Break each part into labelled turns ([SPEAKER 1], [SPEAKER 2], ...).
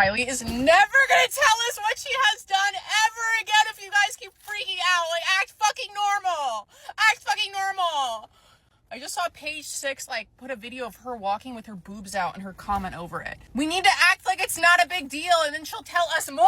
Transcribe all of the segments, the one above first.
[SPEAKER 1] Kylie is never gonna tell us what she has done ever again if you guys keep freaking out. Like, act fucking normal. Act fucking normal. I just saw page 6, like, put a video of her walking with her boobs out and her comment over it. We need to act like it's not a big deal and then she'll tell us more.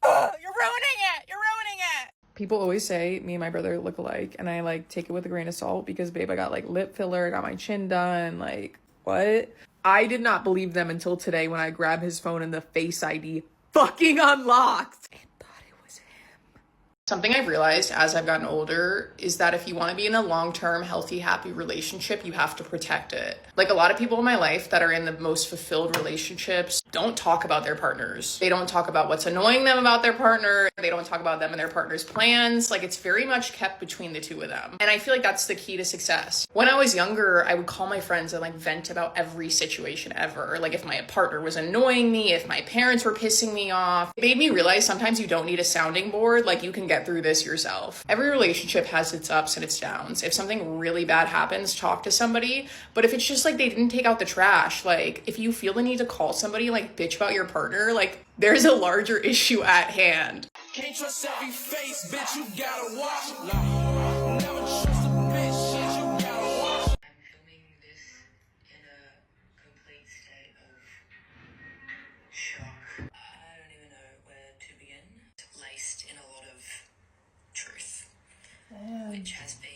[SPEAKER 1] Ugh, you're ruining it. You're ruining it. People always say me and my brother look alike, and I, like, take it with a grain of salt because, babe, I got, like, lip filler, I got my chin done, like, what? I did not believe them until today when I grabbed his phone and the Face ID fucking unlocked. I thought it was him. Something I've realized as I've gotten older is that if you want to be in a long-term, healthy, happy relationship, you have to protect it. Like, a lot of people in my life that are in the most fulfilled relationships don't talk about their partners. They don't talk about what's annoying them about their partner. They don't talk about them and their partner's plans. Like, it's very much kept between the two of them. And I feel like that's the key to success. When I was younger, I would call my friends and, like, vent about every situation ever. Like, if my partner was annoying me, if my parents were pissing me off. It made me realize sometimes you don't need a sounding board. Like, you can get through this yourself. Every relationship has its ups and its downs. If something really bad happens, talk to somebody. But if it's just like they didn't take out the trash, like, if you feel the need to call somebody, like, bitch about your partner, like, there's a larger issue at hand.
[SPEAKER 2] Can't trust every face, bitch, you gotta watch. No, never trust a bitch, shit, you gotta watch.
[SPEAKER 3] I'm filming this in a complete state of shock. I don't even know where to begin. Laced in a lot of truth, which has been...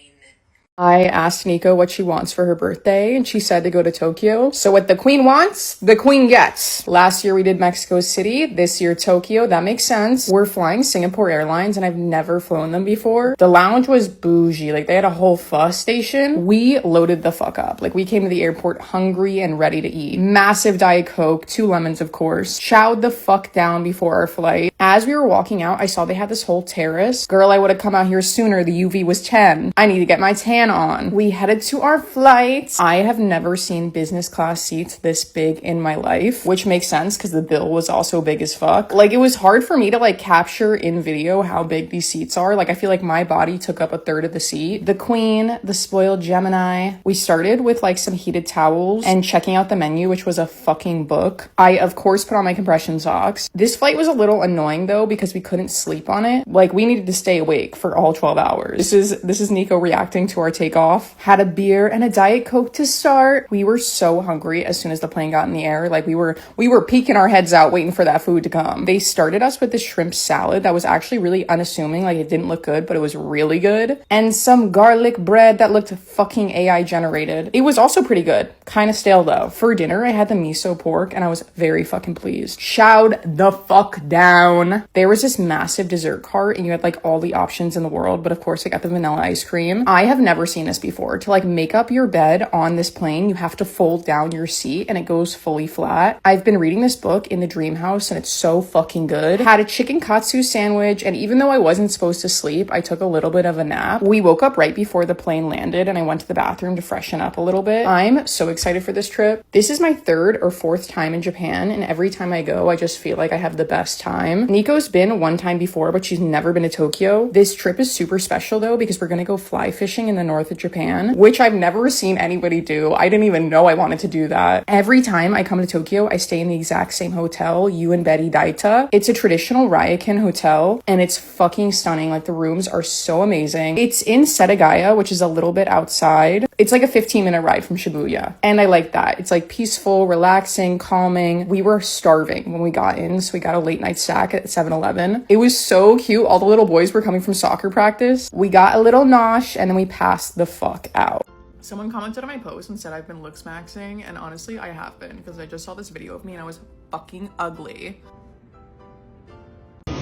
[SPEAKER 1] I asked Nico what she wants for her birthday, and she said to go to Tokyo. So what the queen wants, the queen gets. Last year we did Mexico City, this year Tokyo. That makes sense. We're flying Singapore Airlines, and I've never flown them before. The lounge was bougie. Like, they had a whole pho station. We loaded the fuck up. Like, we came to the airport hungry and ready to eat. Massive Diet Coke, 2 lemons, of course. Chowed the fuck down before our flight. As we were walking out, I saw they had this whole terrace. Girl, I would have come out here sooner. The UV was 10. I need to get my tan on. We headed to our flight. I have never seen business class seats this big in my life, which makes sense because the bill was also big as fuck. Like, it was hard for me to, like, capture in video how big these seats are. Like, I feel like my body took up a third of the seat. The queen, the spoiled Gemini. We started with, like, some heated towels and checking out the menu, which was a fucking book. I, of course, put on my compression socks. This flight was a little annoying, though, because we couldn't sleep on it. Like, we needed to stay awake for all 12 hours. This is Nico reacting to our takeoff. Had a beer and a Diet Coke to start. We were so hungry as soon as the plane got in the air. Like, we were peeking our heads out waiting for that food to come. They started us with this shrimp salad that was actually really unassuming. Like, it didn't look good, but it was really good. And some garlic bread that looked fucking AI generated. It was also pretty good. Kind of stale though. For dinner, I had the miso pork and I was very fucking pleased. Chowed the fuck down. There was this massive dessert cart and you had, like, all the options in the world, but of course I got the vanilla ice cream. I have never seen this before. To, like, make up your bed on this plane, you have to fold down your seat and it goes fully flat. I've been reading this book in the dream house and it's so fucking good. Had a chicken katsu sandwich, and even though I wasn't supposed to sleep, I took a little bit of a nap. We woke up right before the plane landed and I went to the bathroom to freshen up a little bit. I'm so excited for this trip. This is my 3rd or 4th time in Japan, and every time I go, I just feel like I have the best time. Nico's been one time before, but she's never been to Tokyo. This trip is super special though, because we're gonna go fly fishing in the north of Japan, which I've never seen anybody do. I didn't even know I wanted to do that. Every time I come to Tokyo, I stay in the exact same hotel, You and Betty Daita. It's a traditional Ryokan hotel, and it's fucking stunning. Like, the rooms are so amazing. It's in Setagaya, which is a little bit outside. It's like a 15-minute ride from Shibuya, and I like that. It's, like, peaceful, relaxing, calming. We were starving when we got in, so we got a late night snack at 7-Eleven. It was so cute. All the little boys were coming from soccer practice. We got a little nosh, and then we passed the fuck out. Someone commented on my post and said I've been looks maxing, and honestly, I have been, because I just saw this video of me and I was fucking ugly.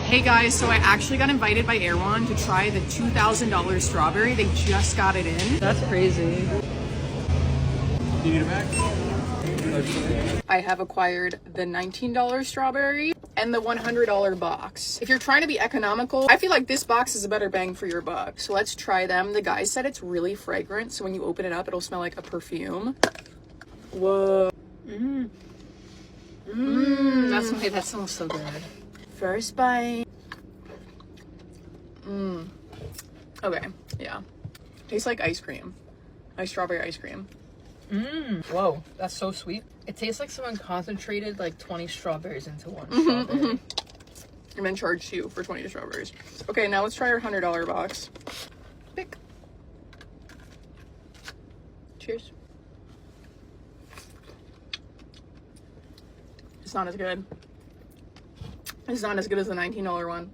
[SPEAKER 1] Hey guys, so I actually got invited by Erewhon to try the $2,000 strawberry. They just got it in.
[SPEAKER 4] That's crazy.
[SPEAKER 2] You need it back?
[SPEAKER 1] I have acquired the $19 strawberry and the $100 box. If you're trying to be economical, I feel like this box is a better bang for your buck. So let's try them. The guy said it's really fragrant, so when you open it up, it'll smell like a perfume. Whoa.
[SPEAKER 4] That smells so good.
[SPEAKER 1] First bite. Okay, yeah. Tastes like ice cream. Like strawberry ice cream.
[SPEAKER 4] Whoa, that's so sweet. It tastes like someone concentrated like 20 strawberries into one strawberry.
[SPEAKER 1] And then charged you for 20 strawberries. Okay, now let's try our $100 box. Pick. Cheers. It's not as good. It's not as good as the $19 one.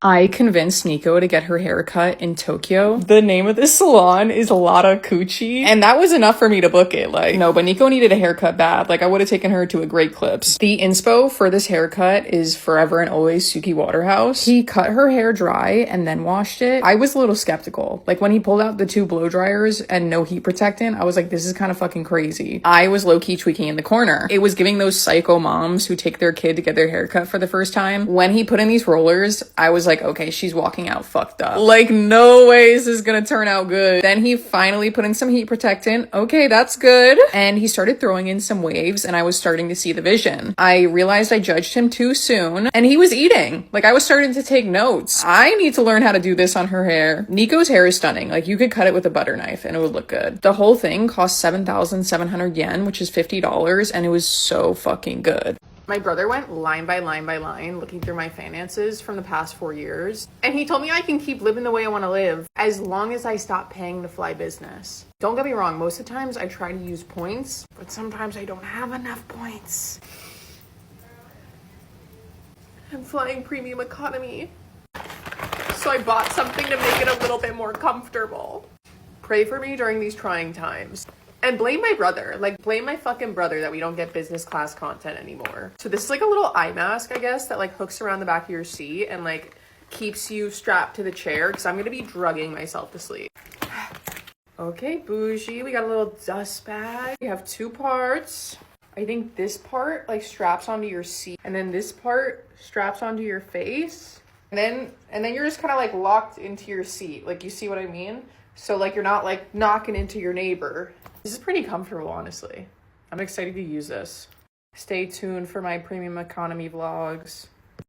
[SPEAKER 1] I convinced Nico to get her hair cut in Tokyo. The name of this salon is Lotta Cucci, and that was enough for me to book it. Like, no, but Nico needed a haircut bad. Like, I would have taken her to a Great Clips. The inspo for this haircut is Forever and Always Suki Waterhouse. He cut her hair dry and then washed it. I was a little skeptical. Like, when he pulled out the 2 blow dryers and no heat protectant, I was like, this is kind of fucking crazy. I was low-key tweaking in the corner. It was giving those psycho moms who take their kid to get their hair cut for the first time. When he put in these rollers, I was like, okay, she's walking out fucked up. Like, no way is this gonna turn out good. Then he finally put in some heat protectant. Okay, that's good. And he started throwing in some waves, and I was starting to see the vision. I realized I judged him too soon, and he was eating. Like, I was starting to take notes. I need to learn how to do this on her hair. Nico's hair is stunning. Like, you could cut it with a butter knife and it would look good. The whole thing cost 7,700 yen, which is $50, and it was so fucking good. My brother went line by line by line looking through my finances from the past 4 years. And he told me I can keep living the way I want to live as long as I stop paying to fly business. Don't get me wrong, most of the times I try to use points, but sometimes I don't have enough points. I'm flying premium economy, so I bought something to make it a little bit more comfortable. Pray for me during these trying times. And blame my brother. Like, blame my fucking brother that we don't get business class content anymore. So this is like a little eye mask, I guess, that like hooks around the back of your seat and like keeps you strapped to the chair, because I'm gonna be drugging myself to sleep. Okay, bougie. We got a little dust bag. We have 2 parts. I think this part like straps onto your seat, and then this part straps onto your face. And then you're just kind of like locked into your seat. Like, you see what I mean? So like you're not like knocking into your neighbor. This is pretty comfortable, honestly. I'm excited to use this. Stay tuned for my premium economy vlogs.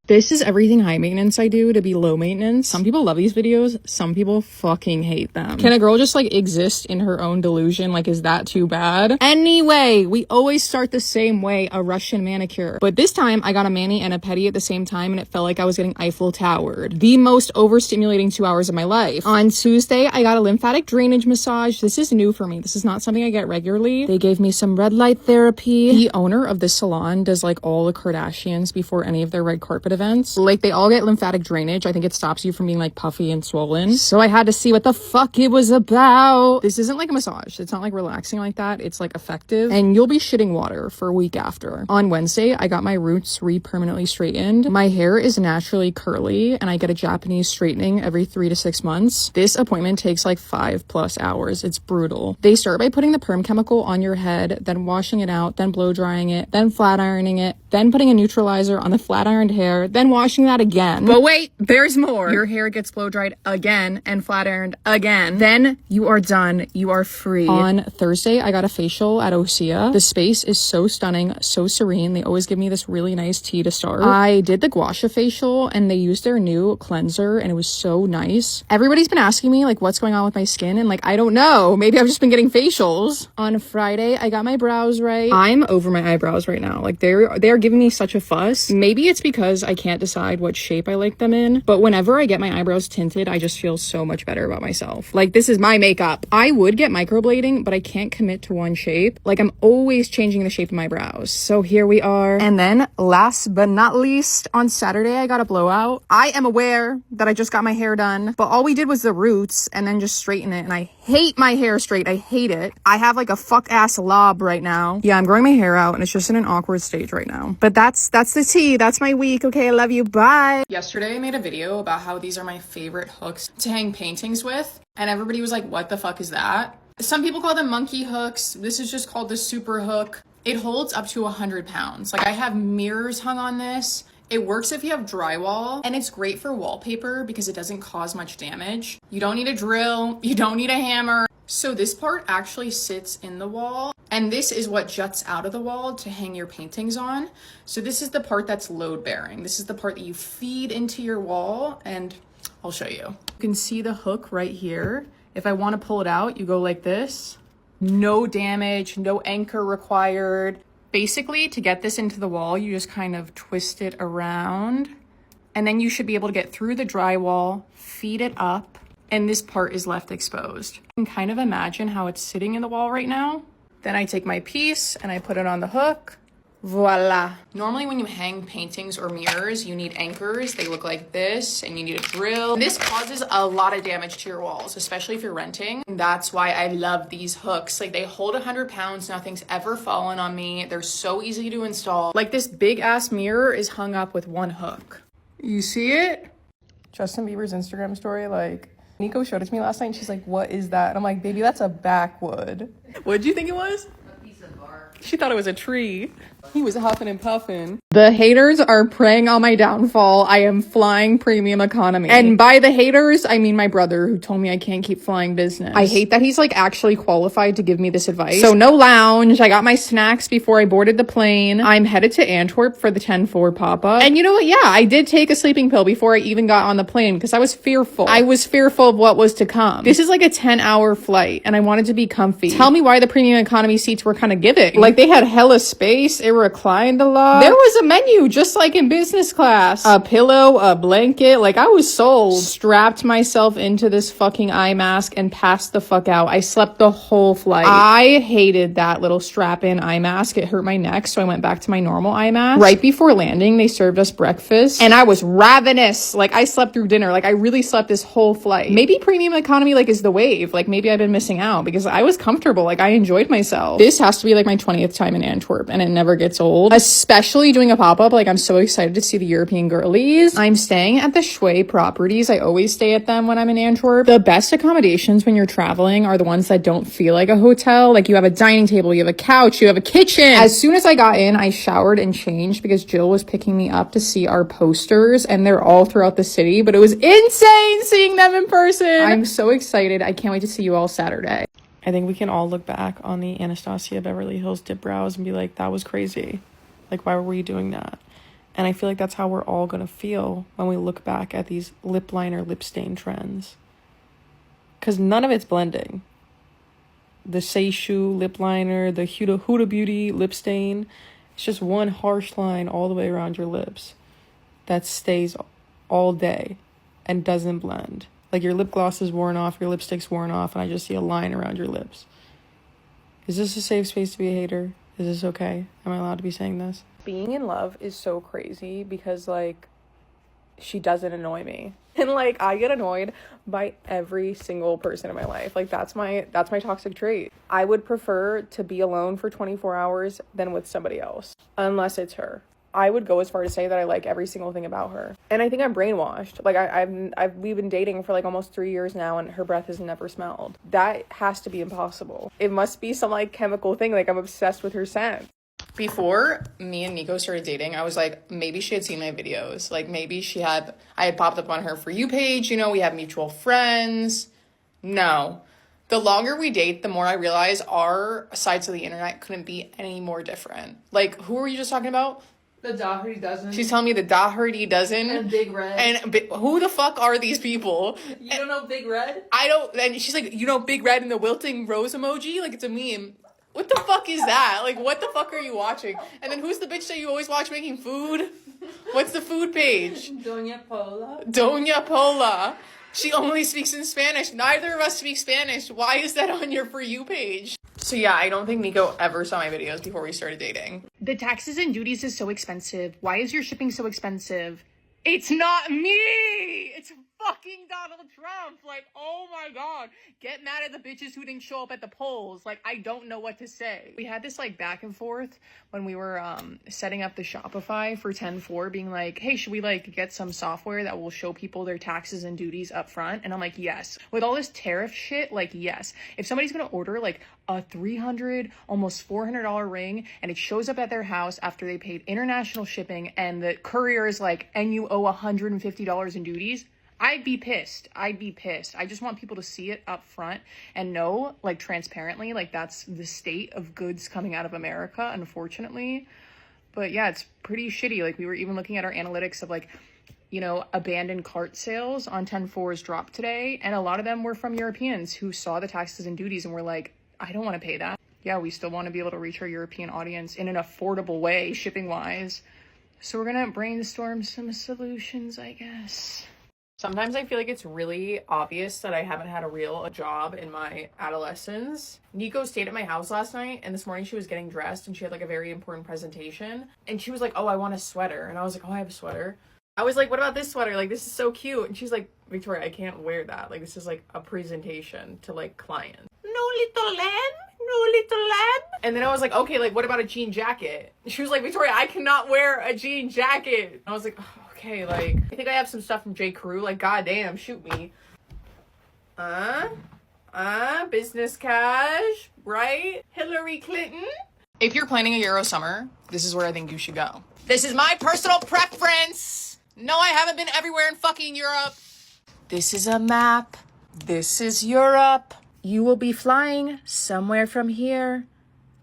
[SPEAKER 1] This is everything high maintenance I do to be low maintenance. Some people love these videos. Some people fucking hate them. Can a girl just like exist in her own delusion? Like, is that too bad? Anyway, we always start the same way, a Russian manicure. But this time I got a mani and a pedi at the same time, and it felt like I was getting Eiffel Towered. The most overstimulating 2 hours of my life. On Tuesday, I got a lymphatic drainage massage. This is new for me. This is not something I get regularly. They gave me some red light therapy. The owner of this salon does like all the Kardashians before any of their red carpet events. Like, they all get lymphatic drainage. I think it stops you from being like puffy and swollen. So I had to see what the fuck it was about. This isn't like a massage. It's not like relaxing like that. It's like effective, and you'll be shitting water for a week after. On Wednesday, I got my roots permanently straightened. My hair is naturally curly, and I get a Japanese straightening every 3 to 6 months. This appointment takes like 5+ hours. It's brutal. They start by putting the perm chemical on your head, then washing it out, then blow drying it, then flat ironing it, then putting a neutralizer on the flat ironed hair, then washing that again. But wait, there's more. Your hair gets blow dried again and flat ironed again. Then you are done. You are free. On Thursday, I got a facial at Osea. The space is so stunning, so serene. They always give me this really nice tea to start. I did the gua sha facial, and they used their new cleanser, and it was so nice. Everybody's been asking me like what's going on with my skin, and like, I don't know. Maybe I've just been getting facials. On Friday, I got my brows right. I'm over my eyebrows right now. Like, they're giving me such a fuss. Maybe it's because I can't decide what shape I like them in, but whenever I get my eyebrows tinted, I just feel so much better about myself. Like, this is my makeup. I would get microblading, but I can't commit to one shape. Like, I'm always changing the shape of my brows. So here we are. And then last but not least, on Saturday, I got a blowout. I am aware that I just got my hair done, but all we did was the roots and then just straighten it. And I hate my hair straight. I hate it. I have like a fuck ass lob right now. Yeah, I'm growing my hair out, and it's just in an awkward stage right now. But that's the tea. That's my week. Okay, I love you. Bye. Yesterday, I made a video about how these are my favorite hooks to hang paintings with, and everybody was like, what the fuck is that? Some people call them monkey hooks. This is just called the super hook. It holds up to 100 pounds. Like, I have mirrors hung on this. It works if you have drywall, and it's great for wallpaper because it doesn't cause much damage. You don't need a drill. You don't need a hammer. So this part actually sits in the wall, and this is what juts out of the wall to hang your paintings on. So this is the part that's load bearing. This is the part that you feed into your wall, and I'll show you. You can see the hook right here. If I want to pull it out, you go like this. No damage, no anchor required. Basically, to get this into the wall, you just kind of twist it around, and then you should be able to get through the drywall, feed it up, and this part is left exposed. You can kind of imagine how it's sitting in the wall right now. Then I take my piece and I put it on the hook. Voila. Normally when you hang paintings or mirrors, you need anchors. They look like this, and you need a drill. This causes a lot of damage to your walls, especially if you're renting. And that's why I love these hooks. Like, they hold 100 pounds. Nothing's ever fallen on me. They're so easy to install. Like, this big ass mirror is hung up with one hook. You see it? Justin Bieber's Instagram story, like, Nico showed it to me last night and she's like, what is that? And I'm like, baby, that's a backwood. What did you think it was?
[SPEAKER 4] A piece of bark.
[SPEAKER 1] She thought it was a tree. He was huffing and puffing. The haters are preying on my downfall. I am flying premium economy. And by the haters, I mean my brother, who told me I can't keep flying business. I hate that he's like actually qualified to give me this advice. So no lounge. I got my snacks before I boarded the plane. I'm headed to Antwerp for the 10-4 pop-up. And you know what? Yeah, I did take a sleeping pill before I even got on the plane because I was fearful. I was fearful of what was to come. This is like a 10-hour flight and I wanted to be comfy. Tell me why the premium economy seats were kind of giving. Like, they had hella space. It reclined a lot. There was a menu just like in business class. A pillow, a blanket. Like, I was sold. Strapped myself into this fucking eye mask and passed the fuck out. I slept the whole flight. I hated that little strap-in eye mask. It hurt my neck, so I went back to my normal eye mask. Right before landing, they served us breakfast and I was ravenous. Like, I slept through dinner. Like, I really slept this whole flight. Maybe premium economy like is the wave. Like, maybe I've been missing out because I was comfortable. Like, I enjoyed myself. This has to be like my 20th time in Antwerp and it never gets old. Especially doing a pop-up. Like, I'm so excited to see the European girlies. I'm staying at the Schway properties. I always stay at them when I'm in Antwerp. The best accommodations when you're traveling are the ones that don't feel like a hotel. Like, you have a dining table, you have a couch, you have a kitchen. As soon as I got in, I showered and changed because Jill was picking me up to see our posters, and they're all throughout the city, but it was insane seeing them in person. I'm so excited. I can't wait to see you all Saturday. I think we can all look back on the Anastasia Beverly Hills dip brows and be like, that was crazy. Like, why were you doing that? And I feel like that's how we're all going to feel when we look back at these lip liner, lip stain trends. Because none of it's blending. The Seishu lip liner, the Huda Beauty lip stain. It's just one harsh line all the way around your lips that stays all day and doesn't blend. Like, your lip gloss is worn off, your lipstick's worn off, and I just see a line around your lips. Is this a safe space to be a hater? Is this okay? Am I allowed to be saying this? Being in love is so crazy because, like, she doesn't annoy me. And, like, I get annoyed by every single person in my life. Like, that's my toxic trait. I would prefer to be alone for 24 hours than with somebody else, unless it's her. I would go as far to say that I like every single thing about her. And I think I'm brainwashed. Like, we've been dating for like almost 3 years now and her breath has never smelled. That has to be impossible. It must be some like chemical thing. Like, I'm obsessed with her scent. Before me and Nico started dating, I was like, maybe she had seen my videos. Like, maybe I had popped up on her For You page. You know, we have mutual friends. No. The longer we date, the more I realize our sides of the internet couldn't be any more different. Like, who were you just talking about?
[SPEAKER 4] The Doherty dozen.
[SPEAKER 1] She's telling me the Doherty dozen.
[SPEAKER 4] And Big Red.
[SPEAKER 1] And who the fuck are these people?
[SPEAKER 4] You don't know Big Red?
[SPEAKER 1] I don't. And she's like, you know Big Red and the wilting rose emoji? Like, it's a meme. What the fuck is that? Like, what the fuck are you watching? And then who's the bitch that you always watch making food? What's the food page?
[SPEAKER 4] Doña Pola.
[SPEAKER 1] Doña Pola. She only speaks in Spanish. Neither of us speak Spanish. Why is that on your For You page? So yeah, I don't think Nico ever saw my videos before we started dating. The taxes and duties is so expensive. Why is your shipping so expensive? It's not me! It's fucking Donald Trump! Like, oh my god. Get mad at the bitches who didn't show up at the polls. Like, I don't know what to say. We had this, like, back and forth when we were setting up the Shopify for 10-4, being like, hey, should we, like, get some software that will show people their taxes and duties up front? And I'm like, yes. With all this tariff shit, like, yes. If somebody's gonna order, like, a $300, almost $400 ring, and it shows up at their house after they paid international shipping, and the courier is like, and you owe $150 in duties, I'd be pissed. I just want people to see it up front and know, like, transparently, like, that's the state of goods coming out of America, unfortunately. But yeah, it's pretty shitty. Like, we were even looking at our analytics of, like, abandoned cart sales on 10-4s dropped today. And a lot of them were from Europeans who saw the taxes and duties and were like, I don't want to pay that. Yeah, we still want to be able to reach our European audience in an affordable way, shipping wise. So we're going to brainstorm some solutions, I guess. Sometimes I feel like it's really obvious that I haven't had a real job in my adolescence. Nico stayed at my house last night, and this morning she was getting dressed and she had like a very important presentation. And she was like, oh, I want a sweater. And I was like, oh, I have a sweater. I was like, what about this sweater? Like, this is so cute. And she's like, Victoria, I can't wear that. Like, this is like a presentation to like clients. No, little lamb. No, little lamb. And then I was like, okay, like, what about a jean jacket? She was like, Victoria, I cannot wear a jean jacket. And I was like, oh, okay, like, I think I have some stuff from J. Crew. Like, goddamn, shoot me. Business cash, right? Hillary Clinton. If you're planning a Euro summer, this is where I think you should go. This is my personal preference. No, I haven't been everywhere in fucking Europe. This is a map. This is Europe. You will be flying somewhere from here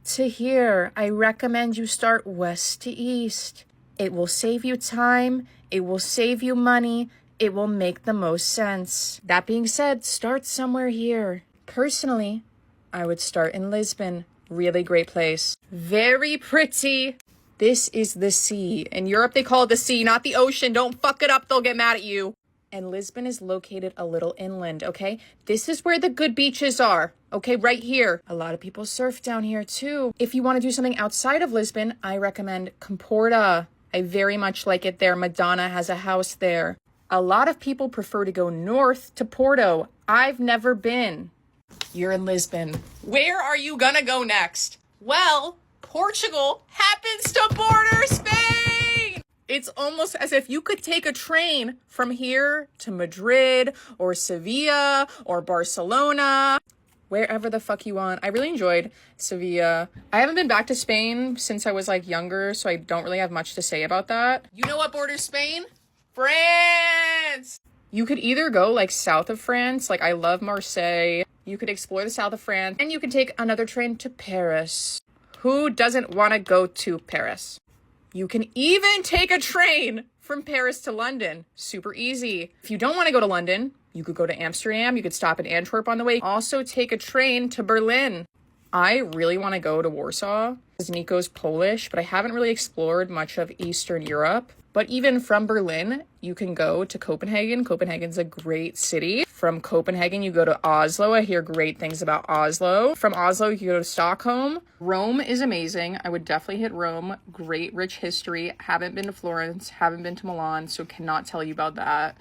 [SPEAKER 1] to here. I recommend you start west to east. It will save you time. It will save you money. It will make the most sense. That being said, start somewhere here. Personally, I would start in Lisbon. Really great place. Very pretty. This is the sea. In Europe, they call it the sea, not the ocean. Don't fuck it up. They'll get mad at you. And Lisbon is located a little inland, okay? This is where the good beaches are, okay? Right here. A lot of people surf down here too. If you want to do something outside of Lisbon, I recommend Comporta. I very much like it there. Madonna has a house there. A lot of people prefer to go north to Porto. I've never been. You're in Lisbon. Where are you gonna go next? Well, Portugal happens to border Spain. It's almost as if you could take a train from here to Madrid or Sevilla or Barcelona, wherever the fuck you want. I really enjoyed Sevilla. I haven't been back to Spain since I was like younger, so I don't really have much to say about that. You know what borders Spain? France! You could either go like south of France, like I love Marseille. You could explore the south of France, and you could take another train to Paris. Who doesn't want to go to Paris? You can even take a train from Paris to London. Super easy. If you don't want to go to London, you could go to Amsterdam. You could stop in Antwerp on the way. Also take a train to Berlin. I really want to go to Warsaw because Nico's Polish, but I haven't really explored much of Eastern Europe. But even from Berlin, you can go to Copenhagen. Copenhagen's a great city. From Copenhagen, you go to Oslo. I hear great things about Oslo. From Oslo, you can go to Stockholm. Rome is amazing. I would definitely hit Rome. Great, rich history. Haven't been to Florence. Haven't been to Milan, so cannot tell you about that.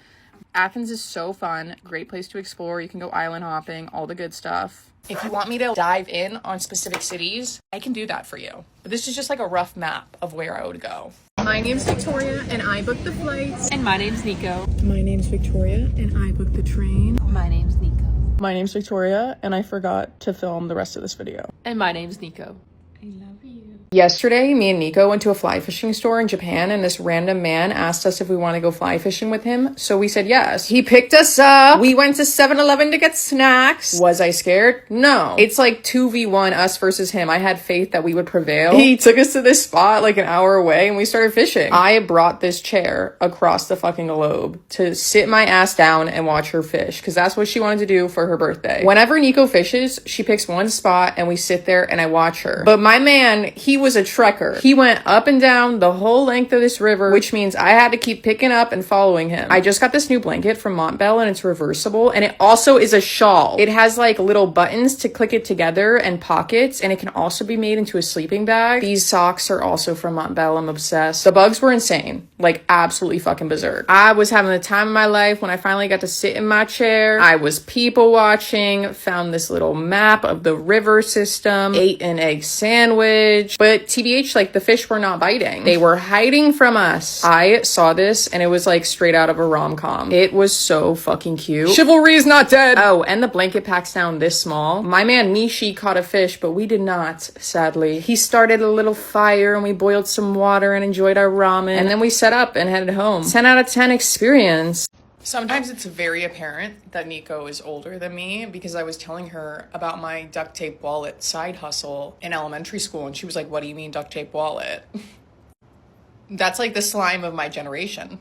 [SPEAKER 1] Athens is so fun. Great place to explore. You can go island hopping, all the good stuff. If you want me to dive in on specific cities, I can do that for you. But this is just like a rough map of where I would go. My name's Victoria, and I booked the flights.
[SPEAKER 4] And my name's Nico.
[SPEAKER 1] My name's Victoria, and I booked the train.
[SPEAKER 4] My name's Nico.
[SPEAKER 1] My name's Victoria, and I forgot to film the rest of this video.
[SPEAKER 4] And my name's Nico. I love you.
[SPEAKER 1] Yesterday, me and Nico went to a fly fishing store in Japan, and this random man asked us if we want to go fly fishing with him. So we said yes. He picked us up. We went to 7-Eleven to get snacks. Was I scared? No. It's like 2v1 us versus him. I had faith that we would prevail. He took us to this spot like an hour away, and we started fishing. I brought this chair across the fucking globe to sit my ass down and watch her fish, because that's what she wanted to do for her birthday. Whenever Nico fishes, she picks one spot, and we sit there and I watch her. But my man, he was a trekker. He went up and down the whole length of this river, which means I had to keep picking up and following him. I just got this new blanket from Montbell, and it's reversible, and it also is a shawl. It has like little buttons to click it together and pockets, and it can also be made into a sleeping bag. These socks are also from Montbell. I'm obsessed. The bugs were insane, like absolutely fucking berserk. I was having the time of my life when I finally got to sit in my chair. I was people watching, found this little map of the river system, ate an egg sandwich, but TBH, like the fish were not biting. They were hiding from us. I saw this and it was like straight out of a rom-com. It was so fucking cute. Chivalry is not dead. Oh, and the blanket packs down this small. My man Nishi caught a fish, but we did not, sadly. He started a little fire and we boiled some water and enjoyed our ramen. And then we set up and headed home. 10 out of 10 experience. Sometimes it's very apparent that Nico is older than me because I was telling her about my duct tape wallet side hustle in elementary school, and she was like, what do you mean duct tape wallet? That's like the slime of my generation.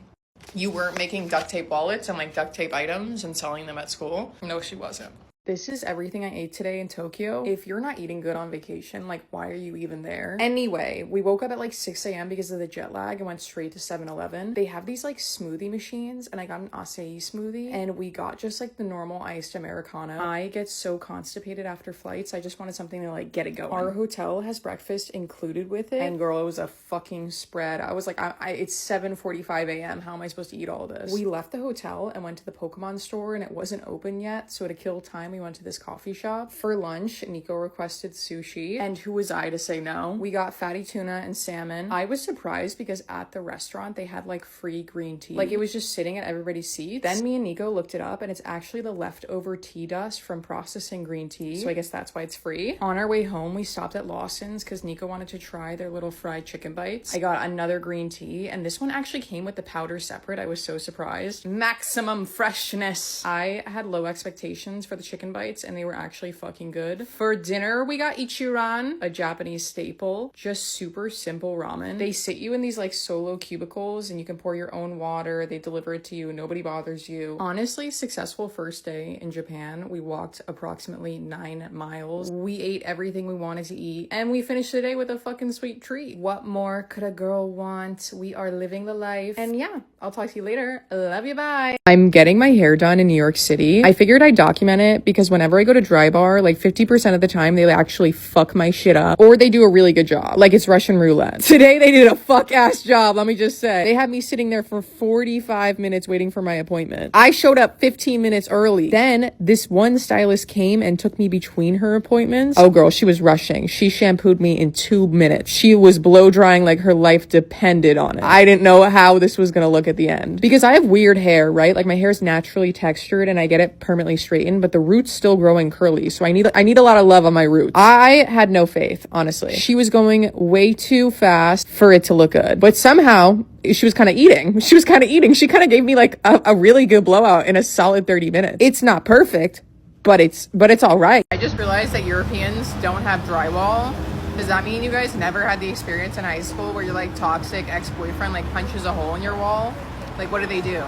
[SPEAKER 1] You weren't making duct tape wallets and like duct tape items and selling them at school? No, she wasn't. This is everything I ate today in Tokyo. If you're not eating good on vacation, like, why are you even there? Anyway, we woke up at like 6 a.m. because of the jet lag and went straight to 7-Eleven. They have these like smoothie machines, and I got an acai smoothie, and we got just like the normal iced Americano. I get so constipated after flights. I just wanted something to like get it going. Our hotel has breakfast included with it, and girl, it was a fucking spread. I was like, it's 7:45 a.m. How am I supposed to eat all this? We left the hotel and went to the Pokemon store, and it wasn't open yet, so to kill time, we went to this coffee shop. For lunch, Nico requested sushi, and who was I to say no? We got fatty tuna and salmon. I was surprised because at the restaurant, they had like free green tea. Like, it was just sitting at everybody's seats. Then me and Nico looked it up, and it's actually the leftover tea dust from processing green tea, so I guess that's why it's free. On our way home, we stopped at Lawson's because Nico wanted to try their little fried chicken bites. I got another green tea, and this one actually came with the powder separate. I was so surprised. Maximum freshness. I had low expectations for the chicken bites, and they were actually fucking good. For dinner, we got ichiran, a Japanese staple, just super simple ramen. They sit you in these like solo cubicles, and you can pour your own water. They deliver it to you. Nobody bothers you. Honestly, successful first day in Japan. We walked approximately 9 miles. We ate everything we wanted to eat, and we finished the day with a fucking sweet treat. What more could a girl want? We are living the life. And yeah, I'll talk to you later. Love you, bye. I'm getting my hair done in New York City. I figured I'd document it because whenever I go to Dry Bar, like 50% of the time they actually fuck my shit up, or they do a really good job. Like, it's Russian roulette. Today they did a fuck ass job, let me just say. They had me sitting there for 45 minutes waiting for my appointment. I showed up 15 minutes early. Then this one stylist came and took me between her appointments. Oh girl, she was rushing. She shampooed me in 2 minutes. She was blow drying like her life depended on it. I didn't know how this was gonna look at the end. Because I have weird hair, right? Like, my hair is naturally textured and I get it permanently straightened, but the roots still growing curly. So I need a lot of love on my roots. I had no faith, honestly. She was going way too fast for it to look good. But somehow she was kind of eating. She kind of gave me like a really good blowout in a solid 30 minutes. It's not perfect, but it's all right. I just realized that Europeans don't have drywall. Does that mean you guys never had the experience in high school where your like toxic ex-boyfriend like punches a hole in your wall? Like, what do?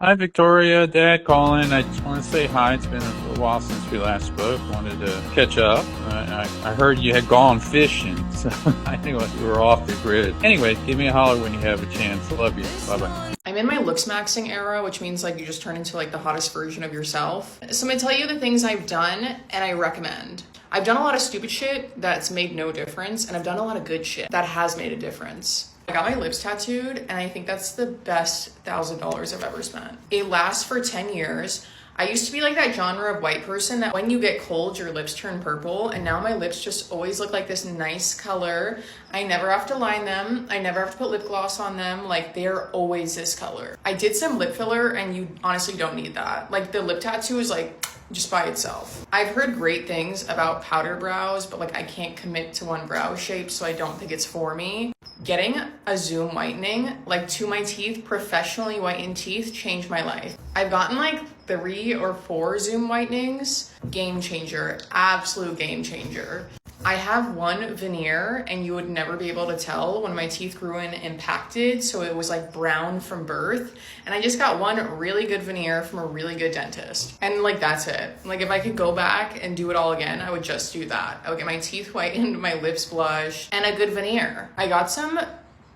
[SPEAKER 5] Hi, Victoria. Dad calling. I just want to say hi. It's been a little while since we last spoke. Wanted to catch up. I heard you had gone fishing, so I knew you were off the grid. Anyway, give me a holler when you have a chance. Love you. Bye-bye.
[SPEAKER 1] I'm in my looks maxing era, which means like you just turn into like the hottest version of yourself. So I'm gonna tell you the things I've done and I recommend. I've done a lot of stupid shit that's made no difference, and I've done a lot of good shit that has made a difference. I got my lips tattooed, and I think that's the best $1,000 I've ever spent. It lasts for 10 years. I used to be like that genre of white person that when you get cold, your lips turn purple, and now my lips just always look like this nice color. I never have to line them. I never have to put lip gloss on them. Like, they're always this color. I did some lip filler, and you honestly don't need that. Like, the lip tattoo is like just by itself. I've heard great things about powder brows, but like I can't commit to one brow shape, so I don't think it's for me. Getting a Zoom whitening, like to my teeth, professionally whitened teeth, changed my life. I've gotten like 3 or 4 Zoom whitenings. Game changer, absolute game changer. I have one veneer, and you would never be able to tell when my teeth grew in impacted, so it was like brown from birth. And I just got one really good veneer from a really good dentist. And like, that's it. Like, if I could go back and do it all again, I would just do that. I would get my teeth whitened, my lips blushed, and a good veneer. I got some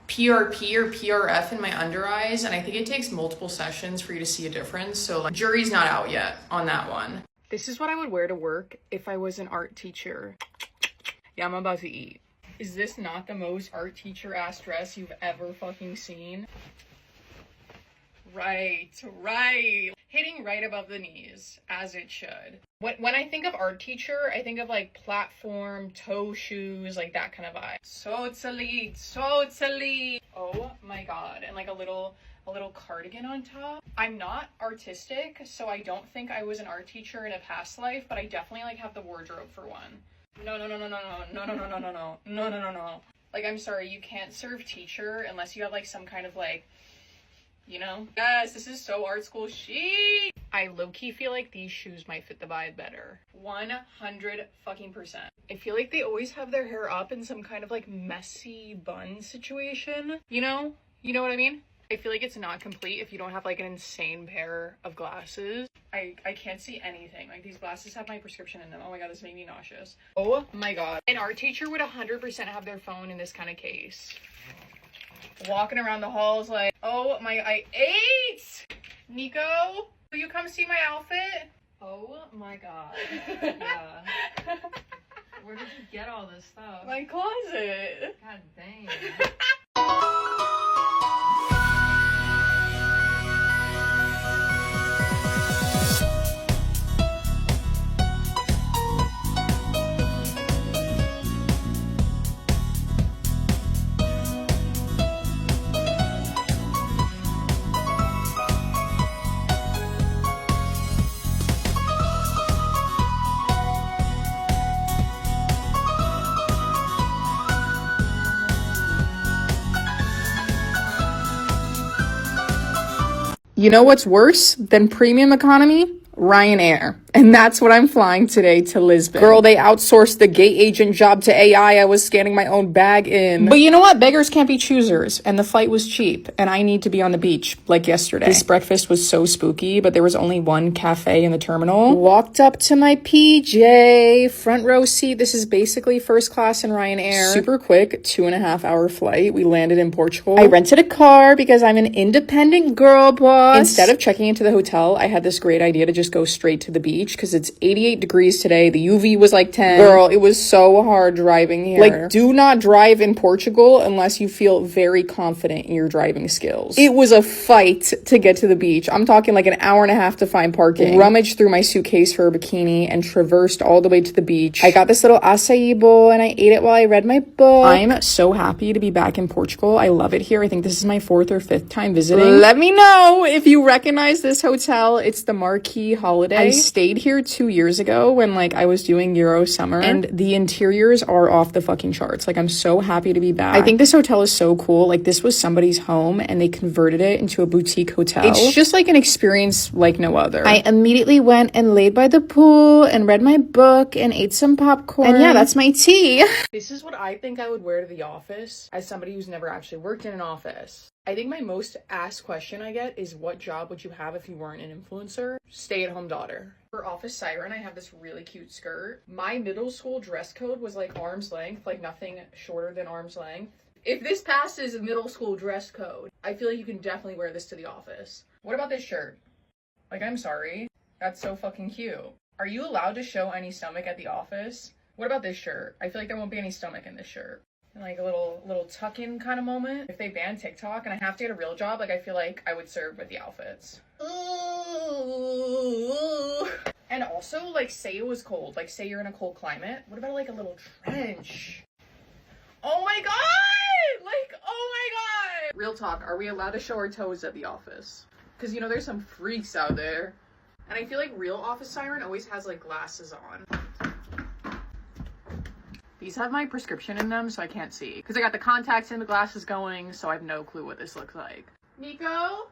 [SPEAKER 1] PRP or PRF in my under eyes, and I think it takes multiple sessions for you to see a difference. So like, jury's not out yet on that one. This is what I would wear to work if I was an art teacher. Yeah, I'm about to eat. Is this not the most art teacher ass dress you've ever fucking seen? Right. Hitting right above the knees, as it should. When I think of art teacher, I think of like platform, toe shoes, like that kind of vibe. So it's elite. Oh my god, and like a little cardigan on top. I'm not artistic, so I don't think I was an art teacher in a past life, but I definitely like have the wardrobe for one. No. Like, I'm sorry, you can't serve teacher unless you have like some kind of like, you know? Yes, this is so art school chic. I low-key feel like these shoes might fit the vibe better. 100 fucking percent. I feel like they always have their hair up in some kind of like messy bun situation. You know what I mean? I feel like it's not complete if you don't have like an insane pair of glasses. I can't see anything. Like these glasses have my prescription in them. Oh my god, this made me nauseous. Oh my god. An art teacher would 100% have their phone in this kind of case. Walking around the halls like, oh my, I ate! Nico, will you come see my outfit?
[SPEAKER 4] Oh my god. Yeah. Where did you get all this stuff?
[SPEAKER 1] My closet.
[SPEAKER 4] God dang.
[SPEAKER 1] You know what's worse than premium economy? Ryanair. And that's what I'm flying today to Lisbon. Girl, they outsourced the gate agent job to AI. I was scanning my own bag in. But you know what? Beggars can't be choosers. And the flight was cheap. And I need to be on the beach like yesterday. This breakfast was so spooky, but there was only one cafe in the terminal. Walked up to my PJ. Front row seat. This is basically first class in Ryanair. Super quick, 2.5 hour flight. We landed in Portugal. I rented a car because I'm an independent girl boss. Instead of checking into the hotel, I had this great idea to just go straight to the beach because it's 88 degrees today. The UV was like 10. Girl, it was so hard driving here. Like, do not drive in Portugal unless you feel very confident in your driving skills. It was a fight to get to the beach. I'm talking like an hour and a half to find parking. Rummaged through my suitcase for a bikini and traversed all the way to the beach. I got this little acai bowl and I ate it while I read my book. I'm so happy to be back in Portugal. I love it here. I think this is my 4th or 5th time visiting. Let me know if you recognize this hotel. It's the Marquee Holiday. I stayed here 2 years ago when like I was doing Euro summer and the interiors are off the fucking charts. Like I'm so happy to be back. I think this hotel is so cool. Like this was somebody's home and they converted it into a boutique hotel. It's just like an experience like no other. I immediately went and laid by the pool and read my book and ate some popcorn. And yeah, that's my tea. This is what I think I would wear to the office as somebody who's never actually worked in an office. I think my most asked question I get is what job would you have if you weren't an influencer? Stay-at-home daughter. For Office Siren, I have this really cute skirt. My middle school dress code was like arm's length, like nothing shorter than arm's length. If this passes a middle school dress code, I feel like you can definitely wear this to the office. What about this shirt? Like, I'm sorry. That's so fucking cute. Are you allowed to show any stomach at the office? What about this shirt? I feel like there won't be any stomach in this shirt. Like a little tuck-in kind of moment. If they ban TikTok and I have to get a real job, like I feel like I would serve with the outfits. Ooh. And also, like, say it was cold. Like, say you're in a cold climate. What about like a little trench? Oh my god! Like, oh my god! Real talk, are we allowed to show our toes at the office? Because, you know, there's some freaks out there. And I feel like real Office Siren always has like glasses on. These have my prescription in them, so I can't see. Because I got the contacts and the glasses going, so I have no clue what this looks like. Nico?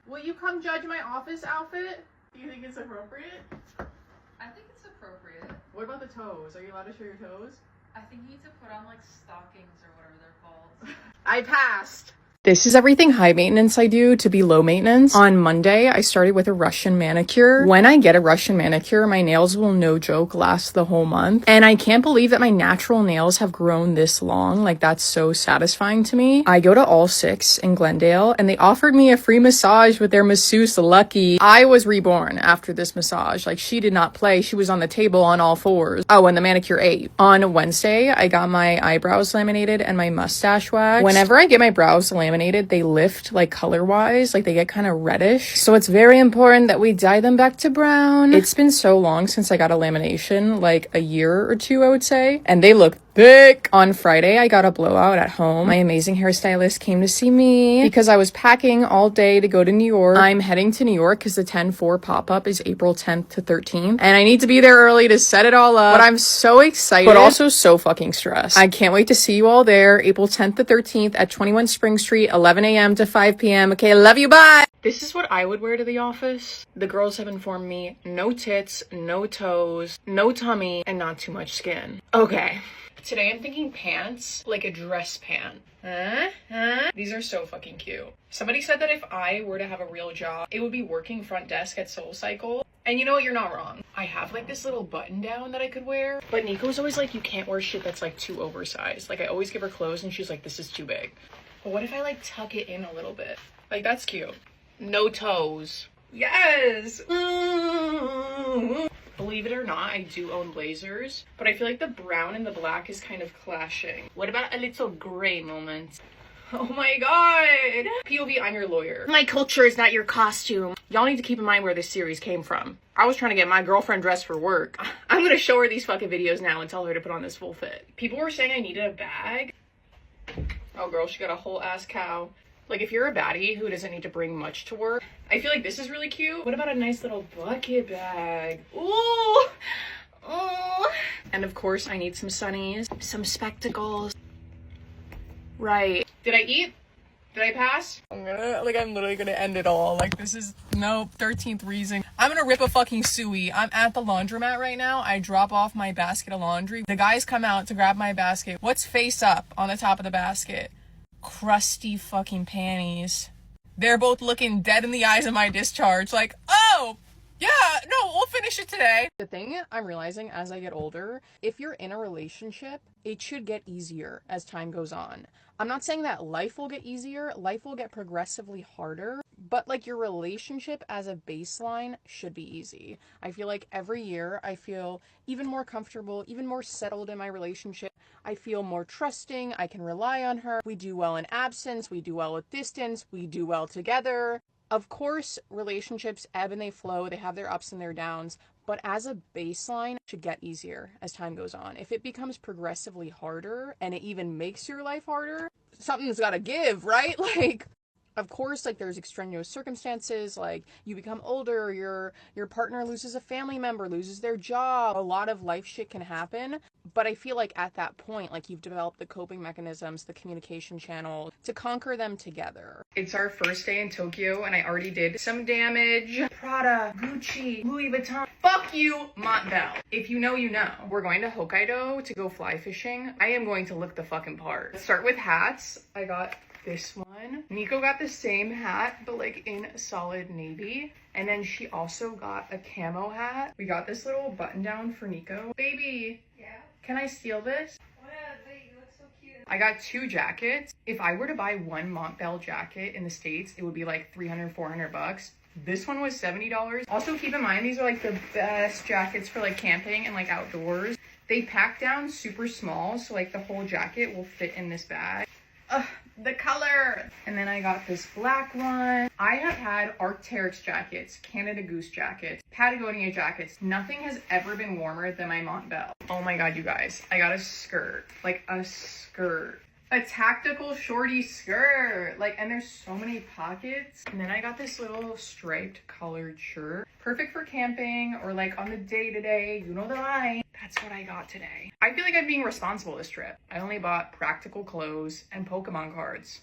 [SPEAKER 1] Will you come judge my office outfit? Do you think it's appropriate?
[SPEAKER 4] I think it's appropriate.
[SPEAKER 1] What about the toes? Are you allowed to show your toes?
[SPEAKER 4] I think you need to put on like stockings or whatever they're called.
[SPEAKER 1] I passed. This is everything high maintenance I do to be low maintenance. On Monday, I started with a Russian manicure. When I get a Russian manicure, my nails will, no joke, last the whole month. And I can't believe that my natural nails have grown this long. Like, that's so satisfying to me. I go to All Six in Glendale, and they offered me a free massage with their masseuse, Lucky. I was reborn after this massage. Like, she did not play. She was on the table on all fours. Oh, and the manicure ate. On Wednesday, I got my eyebrows laminated and my mustache waxed. Whenever I get my brows laminated, they lift like color wise, like they get kind of reddish, so it's very important that we dye them back to brown. It's been so long since I got a lamination, like a year or two I would say, and they look thick. On Friday, I got a blowout at home. My amazing hairstylist came to see me because I was packing all day to go to New York. I'm heading to New York because the 10-4 pop-up is April 10th to 13th, and I need to be there early to set it all up. But I'm so excited, but also so fucking stressed. I can't wait to see you all there, April 10th to 13th at 21 Spring Street, 11 a.m. to 5 p.m. Okay, love you, bye! This is what I would wear to the office. The girls have informed me, no tits, no toes, no tummy, and not too much skin. Okay. Today I'm thinking pants, like a dress pant. These are so fucking cute. Somebody said that if I were to have a real job, it would be working front desk at SoulCycle. And you know what? You're not wrong. I have like this little button down that I could wear, but Nico's always like, you can't wear shit that's like too oversized. Like I always give her clothes and she's like, this is too big. But what if I like tuck it in a little bit? Like that's cute. No toes. Yes. Believe it or not, I do own blazers, but I feel like the brown and the black is kind of clashing. What about a little gray moment? Oh my god! POV, I'm your lawyer. My culture is not your costume. Y'all need to keep in mind where this series came from. I was trying to get my girlfriend dressed for work. I'm gonna show her these fucking videos now and tell her to put on this full fit. People were saying I needed a bag. Oh girl, she got a whole ass cow. Like if you're a baddie who doesn't need to bring much to work, I feel like this is really cute. What about a nice little bucket bag? Ooh! Oh! And of course I need some sunnies, some spectacles. Right. Did I eat? Did I pass? I'm literally gonna end it all. Like, this is, nope, 13th reason. I'm gonna rip a fucking suey. I'm at the laundromat right now. I drop off my basket of laundry. The guys come out to grab my basket. What's face up on the top of the basket? Crusty fucking panties. They're both looking dead in the eyes of my discharge. Like, oh, yeah, no, we'll finish it today. The thing I'm realizing as I get older, if you're in a relationship, it should get easier as time goes on. I'm not saying that life will get easier, life will get progressively harder, but like your relationship as a baseline should be easy. I feel like every year I feel even more comfortable, even more settled in my relationship. I feel more trusting, I can rely on her. We do well in absence, we do well with distance, we do well together. Of course, relationships ebb and they flow, they have their ups and their downs, but as a baseline, it should get easier as time goes on. If it becomes progressively harder and it even makes your life harder, something's gotta give, right? Like, of course, like there's extraneous circumstances, like you become older, your partner loses a family member, loses their job, a lot of life shit can happen. But I feel like at that point, like you've developed the coping mechanisms, the communication channel to conquer them together. It's our first day in Tokyo and I already did some damage. Prada, Gucci, Louis Vuitton. Fuck you, Montbell. If you know, you know. We're going to Hokkaido to go fly fishing. I am going to look the fucking part. Let's start with hats. I got this one. Nico got the same hat, but like in solid navy. And then she also got a camo hat. We got this little button down for Nico. Baby. Yeah? Can I steal this?
[SPEAKER 3] What? Wait, you look so cute.
[SPEAKER 1] I got 2 jackets. If I were to buy one Montbell jacket in the States, it would be like $300, $400. This one was $70. Also keep in mind, these are like the best jackets for like camping and like outdoors. They pack down super small, so like the whole jacket will fit in this bag. Ugh, the color. And then I got this black one. I have had Arc'teryx jackets, Canada Goose jackets, Patagonia jackets. Nothing has ever been warmer than my Montbell. Oh my god, you guys. I got a skirt. Like a skirt. A tactical shorty skirt. Like, and there's so many pockets. And then I got this little striped colored shirt. Perfect for camping or like on the day-to-day. You know the line. That's what I got today. I feel like I'm being responsible this trip. I only bought practical clothes and Pokemon cards.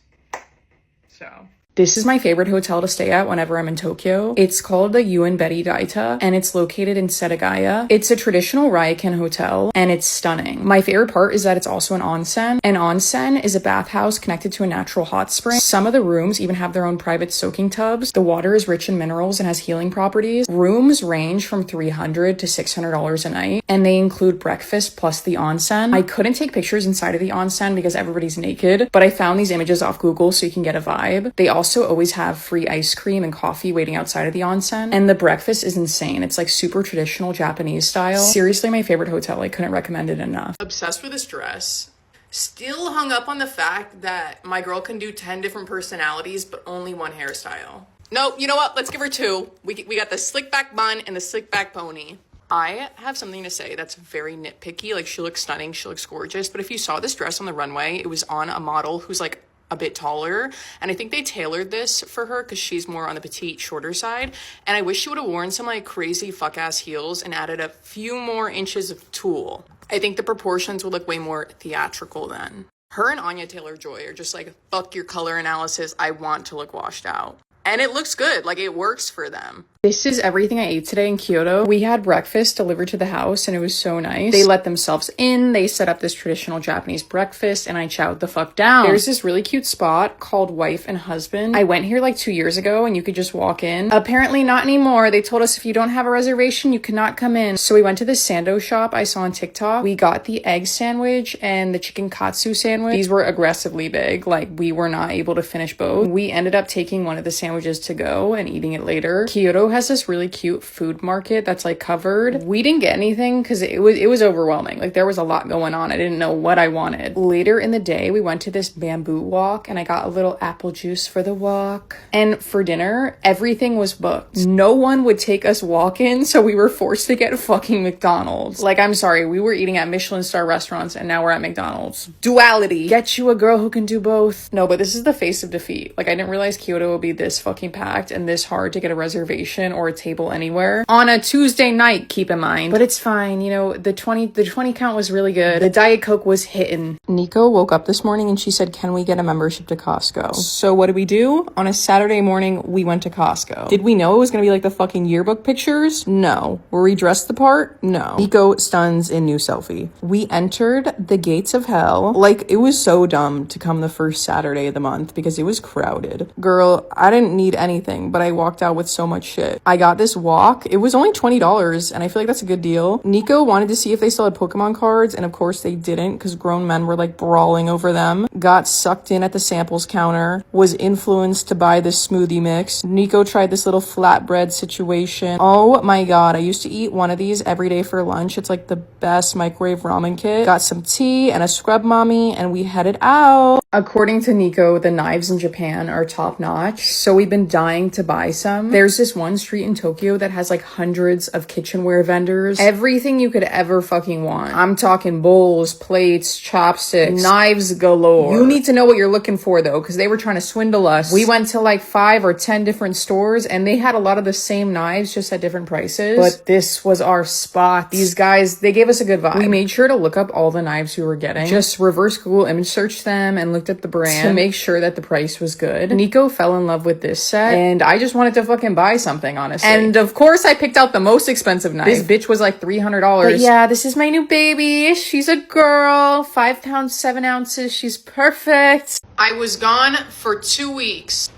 [SPEAKER 1] So this is my favorite hotel to stay at whenever I'm in Tokyo. It's called the Yuen Beri Daita, and it's located in Setagaya. It's a traditional Ryokan hotel, and it's stunning. My favorite part is that it's also an onsen. An onsen is a bathhouse connected to a natural hot spring. Some of the rooms even have their own private soaking tubs. The water is rich in minerals and has healing properties. Rooms range from $300 to $600 a night, and they include breakfast plus the onsen. I couldn't take pictures inside of the onsen because everybody's naked, but I found these images off Google so you can get a vibe. They also always have free ice cream and coffee waiting outside of the onsen, and the breakfast is insane. It's like super traditional Japanese style. Seriously, my favorite hotel. I couldn't recommend it enough. Obsessed with this dress. Still hung up on the fact that my girl can do 10 different personalities but only one hairstyle. No, you know what? Let's give her 2. We got the slick back bun and the slick back pony. I have something to say that's very nitpicky. Like, she looks stunning, she looks gorgeous, but if you saw this dress on the runway, it was on a model who's like a bit taller, and I think they tailored this for her because she's more on the petite, shorter side, and I wish she would have worn some like crazy fuck-ass heels and added a few more inches of tulle. I think the proportions would look way more theatrical then. Her and Anya Taylor-Joy are just like, fuck your color analysis, I want to look washed out. And it looks good, like it works for them. This is everything I ate today in Kyoto. We had breakfast delivered to the house and it was so nice. They let themselves in, they set up this traditional Japanese breakfast and I chowed the fuck down. There's this really cute spot called Wife and Husband. I went here like 2 years ago and you could just walk in. Apparently not anymore. They told us if you don't have a reservation, you cannot come in. So we went to this sando shop I saw on TikTok. We got the egg sandwich and the chicken katsu sandwich. These were aggressively big. Like we were not able to finish both. We ended up taking one of the sandwiches to go and eating it later. Kyoto has this really cute food market that's like covered. We didn't get anything because it was overwhelming. Like there was a lot going on. I didn't know what I wanted. Later in the day, we went to this bamboo walk and I got a little apple juice for the walk. And for dinner, everything was booked. No one would take us walk-in, so we were forced to get fucking McDonald's. Like, I'm sorry, we were eating at Michelin star restaurants and now we're at McDonald's. Duality. Get you a girl who can do both. No, but this is the face of defeat. Like I didn't realize Kyoto would be this fucking packed and this hard to get a reservation or a table anywhere on a Tuesday night, keep in mind. But it's fine, you know, the 20 count was really good. The Diet Coke was hitting. Nico woke up this morning and she said, can we get a membership to Costco? So what did we do? On a Saturday morning, we went to Costco. Did we know it was gonna be like the fucking yearbook pictures? No. Were we dressed the part? No. Nico stuns in new selfie. We entered the gates of hell. Like, it was so dumb to come the first Saturday of the month because it was crowded. Girl, I didn't need anything, but I walked out with so much shit. I got this walk. It was only $20 and I feel like that's a good deal. Nico wanted to see if they still had Pokemon cards and of course they didn't because grown men were like brawling over them. Got sucked in at the samples counter. Was influenced to buy this smoothie mix. Nico tried this little flatbread situation. Oh my god, I used to eat one of these every day for lunch. It's like the best microwave ramen kit. Got some tea and a scrub mommy and we headed out. According to Nico, the knives in Japan are top notch, so we've been dying to buy some. There's this one street in Tokyo that has like hundreds of kitchenware vendors. Everything you could ever fucking want. I'm talking bowls, plates, chopsticks, knives galore. You need to know what you're looking for though, because they were trying to swindle us. We went to like 5 or 10 different stores and they had a lot of the same knives just at different prices. But this was our spot. These guys, they gave us a good vibe. We made sure to look up all the knives we were getting. Just reverse Google image search them and looked at the brand to make sure that the price was good. Nico fell in love with this set and I just wanted to fucking buy something, honestly. And of course I picked out the most expensive knife. This bitch was like $300. But yeah, this is my new baby. She's a girl, 5 pounds, 7 ounces. She's perfect. I was gone for 2 weeks.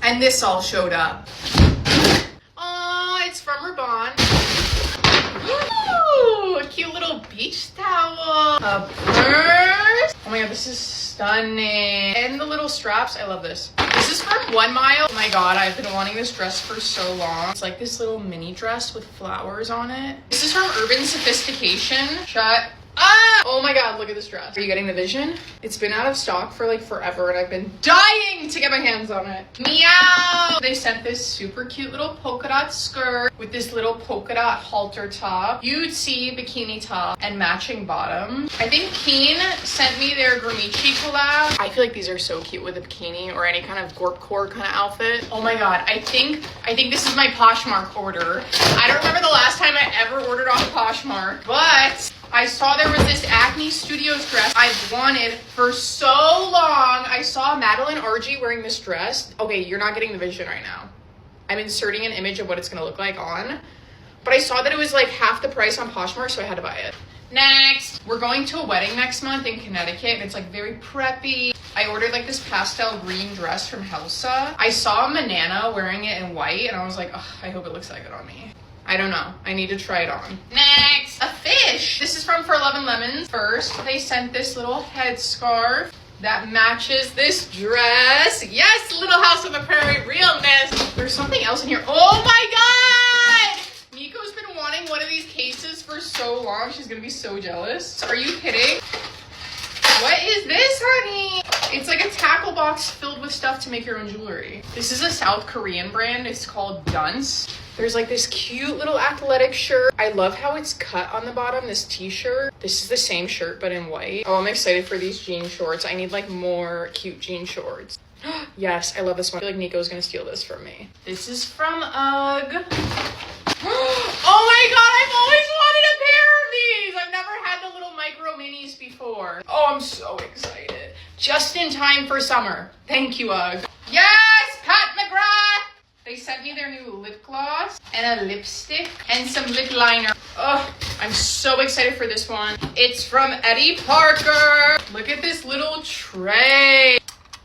[SPEAKER 1] And this all showed up. Oh, it's from Raban. Ooh, a cute little beach towel. A purse. Oh my god, this is stunning. And the little straps, I love this. This is from 1 Mile. Oh my god, I've been wanting this dress for so long. It's like this little mini dress with flowers on it. This is from Urban Sophistication. Shut ah! Oh my god, look at this dress. Are you getting the vision? It's been out of stock for like forever and I've been dying to get my hands on it. Meow! They sent this super cute little polka dot skirt with this little polka dot halter top, cutesy bikini top, and matching bottom. I think Keen sent me their Gramici collab. I feel like these are so cute with a bikini or any kind of gorpcore kind of outfit. Oh my god, I think this is my Poshmark order. I don't remember the last time I ever ordered off Poshmark, but I saw there was this Acne Studios dress I've wanted for so long. I saw Madeline RG wearing this dress. Okay, you're not getting the vision right now. I'm inserting an image of what it's gonna look like on. But I saw that it was like half the price on Poshmark, so I had to buy it. Next, we're going to a wedding next month in Connecticut, and it's like very preppy. I ordered like this pastel green dress from Helsa. I saw Manana wearing it in white, and I was like, ugh, I hope it looks like it on me. I don't know. I need to try it on. Next, a fish. This is from For Love and Lemons. First, they sent this little headscarf that matches this dress. Yes, Little House on the Prairie realness. There's something else in here. Oh my god! Nico's been wanting one of these cases for so long. She's gonna be so jealous. Are you kidding? What is this, honey? It's like a tackle box filled with stuff to make your own jewelry. This is a South Korean brand. It's called Dunce. There's like this cute little athletic shirt. I love how it's cut on the bottom, this t-shirt. This is the same shirt, but in white. Oh, I'm excited for these jean shorts. I need like more cute jean shorts. Yes, I love this one. I feel like Nico's gonna steal this from me. This is from UGG. Oh my god, I've always wanted a pair of these. I've never had the little micro minis before. Oh, I'm so excited. Just in time for summer. Thank you, UGG. Yes, Pat McGrath! They sent me their new lip gloss and a lipstick and some lip liner. Oh, I'm so excited for this one. It's from Eddie Parker. Look at this little tray.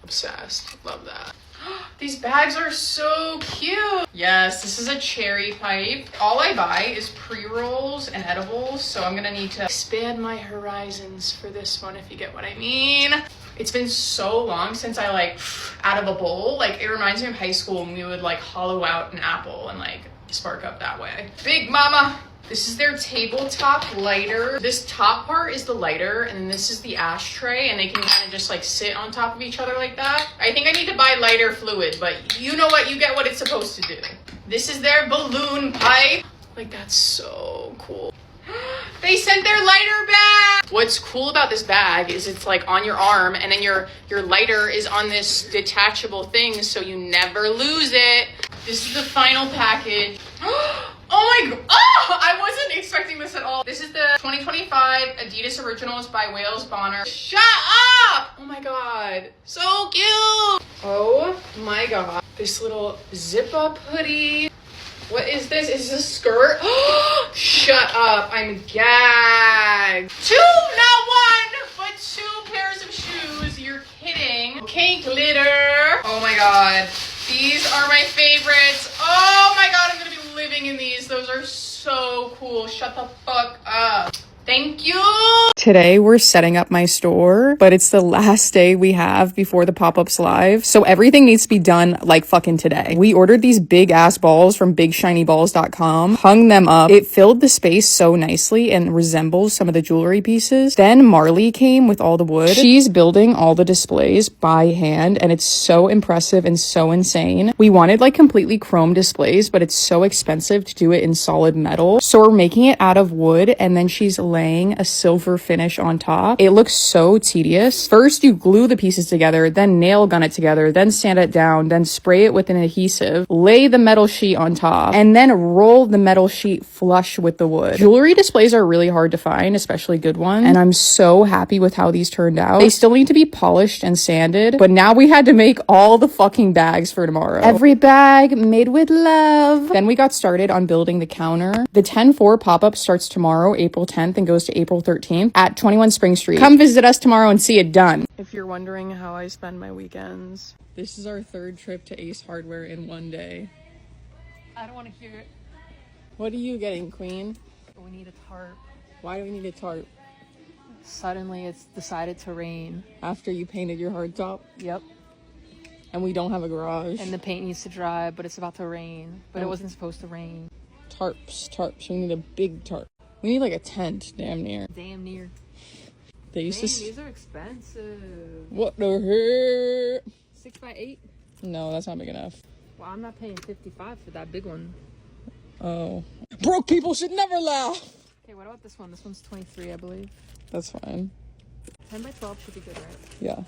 [SPEAKER 1] Obsessed. Love that. These bags are so cute. Yes, this is a cherry pipe. All I buy is pre-rolls and edibles, so I'm gonna need to expand my horizons for this one, if you get what I mean. It's been so long since I like out of a bowl. Like, it reminds me of high school when we would like hollow out an apple and like spark up that way. Big Mama. This is their tabletop lighter. This top part is the lighter, and then this is the ashtray, and they can kind of just like sit on top of each other like that. I think I need to buy lighter fluid, but you know what? You get what it's supposed to do. This is their balloon pipe. Like, that's so cool. They sent their lighter bag. What's cool about this bag is it's like on your arm, and then your lighter is on this detachable thing, so you never lose it. This is the final package. Oh my god. Oh, I wasn't expecting this at all. This is the 2025 Adidas Originals by Wales Bonner. Shut up! Oh my god. So cute. Oh my god. This little zip up hoodie. What is this? Is this a skirt? Shut up. I'm gagged. Not one, but 2 pairs of shoes. You're kidding. Okay, glitter. Oh my god. These are my favorites. Oh my god, I'm gonna be living in these. Those are so cool. Shut the fuck up. Thank you. Today we're setting up my store, but it's the last day we have before the pop-ups live. So everything needs to be done like fucking today. We ordered these big ass balls from bigshinyballs.com, hung them up. It filled the space so nicely and resembles some of the jewelry pieces. Then Marley came with all the wood. She's building all the displays by hand, and it's so impressive and so insane. We wanted like completely chrome displays, but it's so expensive to do it in solid metal. So we're making it out of wood, and then she's laying a silver finish on top. It looks so tedious. First you glue the pieces together, then nail gun it together, then sand it down, then spray it with an adhesive, lay the metal sheet on top, and then roll the metal sheet flush with the wood. Jewelry displays are really hard to find, especially good ones, and I'm so happy with how these turned out. They still need to be polished and sanded, but now we had to make all the fucking bags for tomorrow. Every bag made with love. Then we got started on building the counter. The 10-4 pop-up starts tomorrow, April 10th, and goes to April 13th at 21 Spring Street. Come visit us tomorrow and see it done. If you're wondering how I spend my weekends, this is our 3rd trip to Ace Hardware in one day.
[SPEAKER 4] I don't want to hear it.
[SPEAKER 1] What are you getting, Queen?
[SPEAKER 4] We need a tarp.
[SPEAKER 1] Why do we need a tarp?
[SPEAKER 4] Suddenly it's decided to rain.
[SPEAKER 1] After you painted your hardtop?
[SPEAKER 4] Yep.
[SPEAKER 1] And we don't have a garage.
[SPEAKER 4] And the paint needs to dry, but it's about to rain. But it wasn't supposed to rain.
[SPEAKER 1] Tarps. We need a big tarp. We need like a tent, damn near.
[SPEAKER 4] Damn near.
[SPEAKER 1] They used to.
[SPEAKER 4] These are expensive.
[SPEAKER 1] What the heck?
[SPEAKER 4] 6 by 8?
[SPEAKER 1] No, that's not big enough.
[SPEAKER 4] Well, I'm not paying $55 for that big one.
[SPEAKER 1] Oh. Broke people should never laugh.
[SPEAKER 4] Okay, what about this one? This one's 23, I believe.
[SPEAKER 1] That's fine.
[SPEAKER 4] 10 by 12 should be good, right?
[SPEAKER 1] Yeah.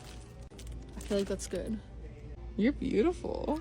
[SPEAKER 4] I feel like that's good.
[SPEAKER 1] You're beautiful.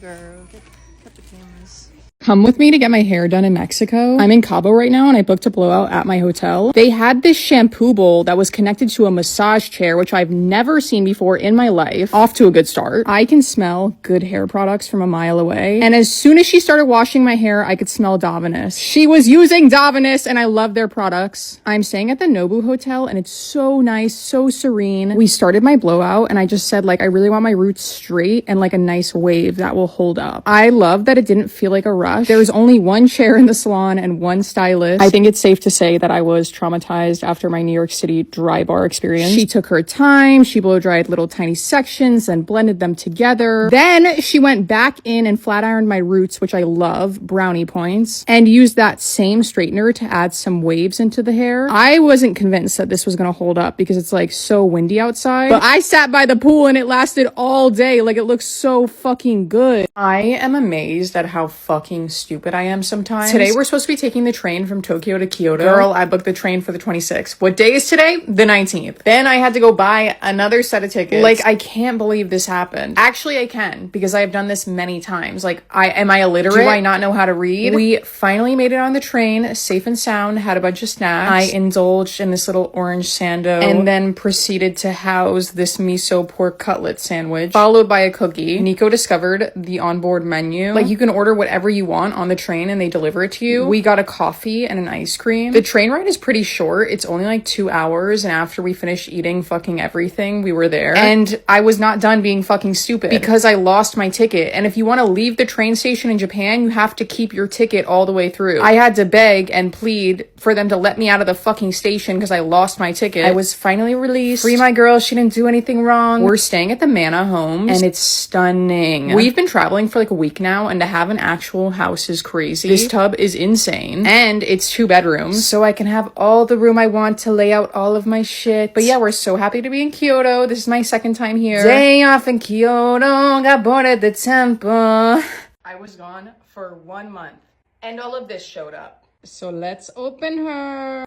[SPEAKER 4] Girl, get the cameras.
[SPEAKER 1] Come with me to get my hair done in Mexico. I'm in Cabo right now, and I booked a blowout at my hotel. They had this shampoo bowl that was connected to a massage chair, which I've never seen before in my life. Off to a good start. I can smell good hair products from a mile away. And as soon as she started washing my hair, I could smell Davinus. She was using Davinus, and I love their products. I'm staying at the Nobu Hotel, and it's so nice, so serene. We started my blowout, and I just said, like, I really want my roots straight and like a nice wave that will hold up. I love that it didn't feel like a rush. There was only one chair in the salon and one stylist. I think it's safe to say that I was traumatized after my New York City dry bar experience. She took her time. She blow dried little tiny sections and blended them together. Then she went back in and flat ironed my roots, which I love, brownie points, and used that same straightener to add some waves into the hair. I wasn't convinced that this was going to hold up because it's like so windy outside, but I sat by the pool and it lasted all day. Like, it looks so fucking good. I am amazed at how fucking fucking stupid I am sometimes. Today we're supposed to be taking the train from Tokyo to Kyoto. Girl, I booked the train for the 26th. What day is today? The 19th. Then I had to go buy another set of tickets. Like, I can't believe this happened. Actually, I can, because I have done this many times. Like, am I illiterate? Do I not know how to read? We finally made it on the train, safe and sound, had a bunch of snacks. I indulged in this little orange sando, and then proceeded to house this miso pork cutlet sandwich, followed by a cookie. Nico discovered the onboard menu. Like, you can order whatever you want on the train and they deliver it to you. We got a coffee and an ice cream. The train ride is pretty short. It's only like 2 hours, and after we finished eating fucking everything, we were there. And I was not done being fucking stupid because I lost my ticket. And if you want to leave the train station in Japan, you have to keep your ticket all the way through. I had to beg and plead for them to let me out of the fucking station because I lost my ticket. I was finally released. Free my girl. She didn't do anything wrong. We're staying at the Mana Homes, and it's stunning. We've been traveling for like a week now, and to have an actual house is crazy. This tub is insane, and it's 2 bedrooms, so I can have all the room I want to lay out all of my shit. But yeah, we're so happy to be in Kyoto. This is my second time here. Day off in Kyoto, got bored at the temple. I was gone for 1 month, and all of this showed up. So let's open her.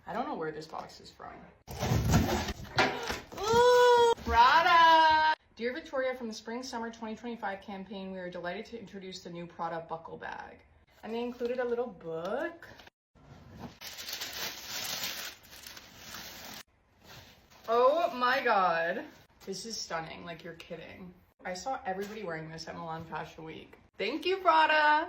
[SPEAKER 1] I don't know where this box is from. Ooh, Prada! Dear Victoria, from the Spring-Summer 2025 campaign, we are delighted to introduce the new Prada buckle bag. And they included a little book. Oh my god. This is stunning, like you're kidding. I saw everybody wearing this at Milan Fashion Week. Thank you, Prada!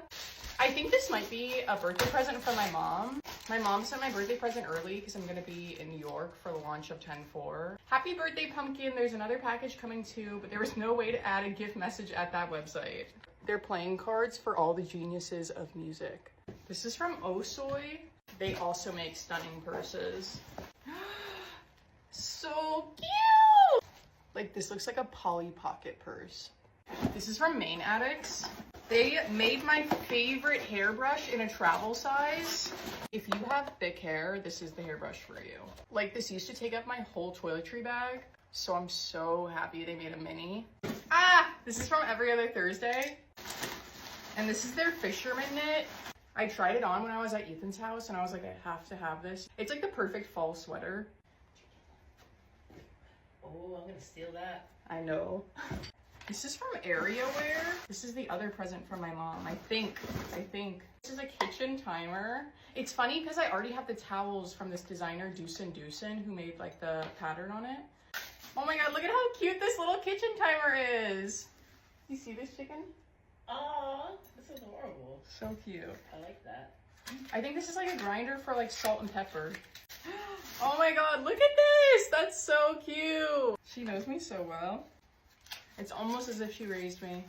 [SPEAKER 1] I think this might be a birthday present from my mom. My mom sent my birthday present early because I'm gonna be in New York for the launch of 10-4. Happy birthday, Pumpkin. There's another package coming too, but there was no way to add a gift message at that website. They're playing cards for all the geniuses of music. This is from Osoy. They also make stunning purses. So cute! Like, this looks like a Polly Pocket purse. This is from Main Addicts. They made my favorite hairbrush in a travel size. If you have thick hair, this is the hairbrush for you. Like, this used to take up my whole toiletry bag, so I'm so happy they made a mini. This is from Every Other Thursday. And this is their fisherman knit. I tried it on when I was at Ethan's house, and I was like, I have to have this. It's like the perfect fall sweater.
[SPEAKER 4] Oh, I'm gonna steal that.
[SPEAKER 1] I know. This is from AreaWear. This is the other present from my mom, I think. This is a kitchen timer. It's funny because I already have the towels from this designer, Doosan, who made like the pattern on it. Oh my god, look at how cute this little kitchen timer is. You see this, chicken?
[SPEAKER 4] Oh, this is adorable.
[SPEAKER 1] So cute.
[SPEAKER 4] I like that.
[SPEAKER 1] I think this is like a grinder for like salt and pepper. Oh my god, look at this! That's so cute! She knows me so well. It's almost as if she raised me.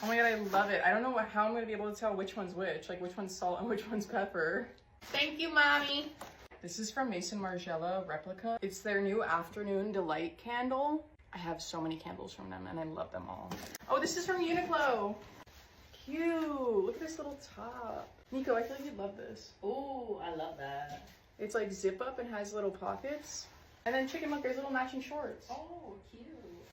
[SPEAKER 1] Oh my god, I love it. I don't know how I'm gonna be able to tell which one's which. Like, which one's salt and which one's pepper. Thank you, mommy! This is from Maison Margiela Replica. It's their new Afternoon Delight candle. I have so many candles from them, and I love them all. Oh, this is from Uniqlo. Cute! Look at this little top. Nico, I feel like you'd love this.
[SPEAKER 4] Ooh, I love that.
[SPEAKER 1] It's like zip up and has little pockets. And then chicken, look, there's little matching shorts.
[SPEAKER 4] Oh, cute.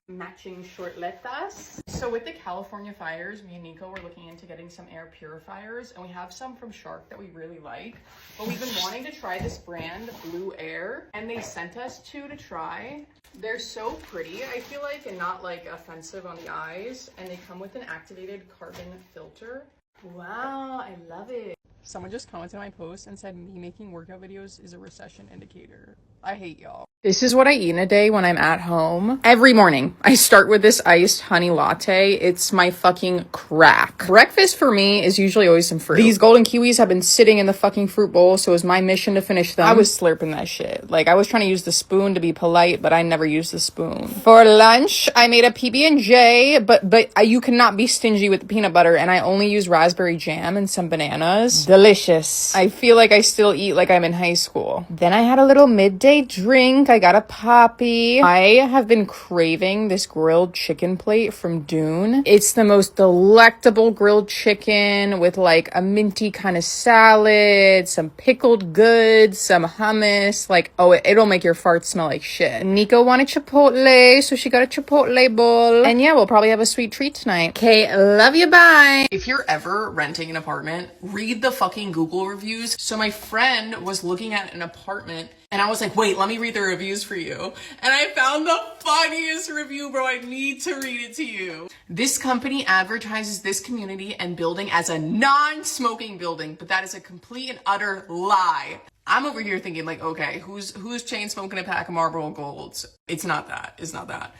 [SPEAKER 1] Matching shortletas. So with the California fires, me and Nico were looking into getting some air purifiers, and we have some from Shark that we really like. But we've been wanting to try this brand, Blue Air, and they sent us 2 to try. They're so pretty, I feel like, and not like offensive on the eyes. And they come with an activated carbon filter. Wow, I love it. Someone just commented on my post and said me making workout videos is a recession indicator. I hate y'all. This is what I eat in a day when I'm at home. Every morning, I start with this iced honey latte. It's my fucking crack. Breakfast for me is usually always some fruit. These golden kiwis have been sitting in the fucking fruit bowl, so it was my mission to finish them. I was slurping that shit. Like, I was trying to use the spoon to be polite, but I never used the spoon. For lunch, I made a PB&J, but you cannot be stingy with the peanut butter, and I only use raspberry jam and some bananas. Delicious. I feel like I still eat like I'm in high school. Then I had a little midday drink. I got a poppy. I have been craving this grilled chicken plate from Dune. It's the most delectable grilled chicken with like a minty kind of salad, some pickled goods, some hummus. Like, oh, it'll make your farts smell like shit. Nico wanted Chipotle, so she got a Chipotle bowl. And yeah, we'll probably have a sweet treat tonight. Okay, love you, bye. If you're ever renting an apartment, read the fucking Google reviews. So my friend was looking at an apartment and I was like, wait, let me read the reviews for you. And I found the funniest review, bro. I need to read it to you. This company advertises this community and building as a non-smoking building, but that is a complete and utter lie. I'm over here thinking like, okay, who's chain smoking a pack of Marlboro Golds? It's not that. It's not that.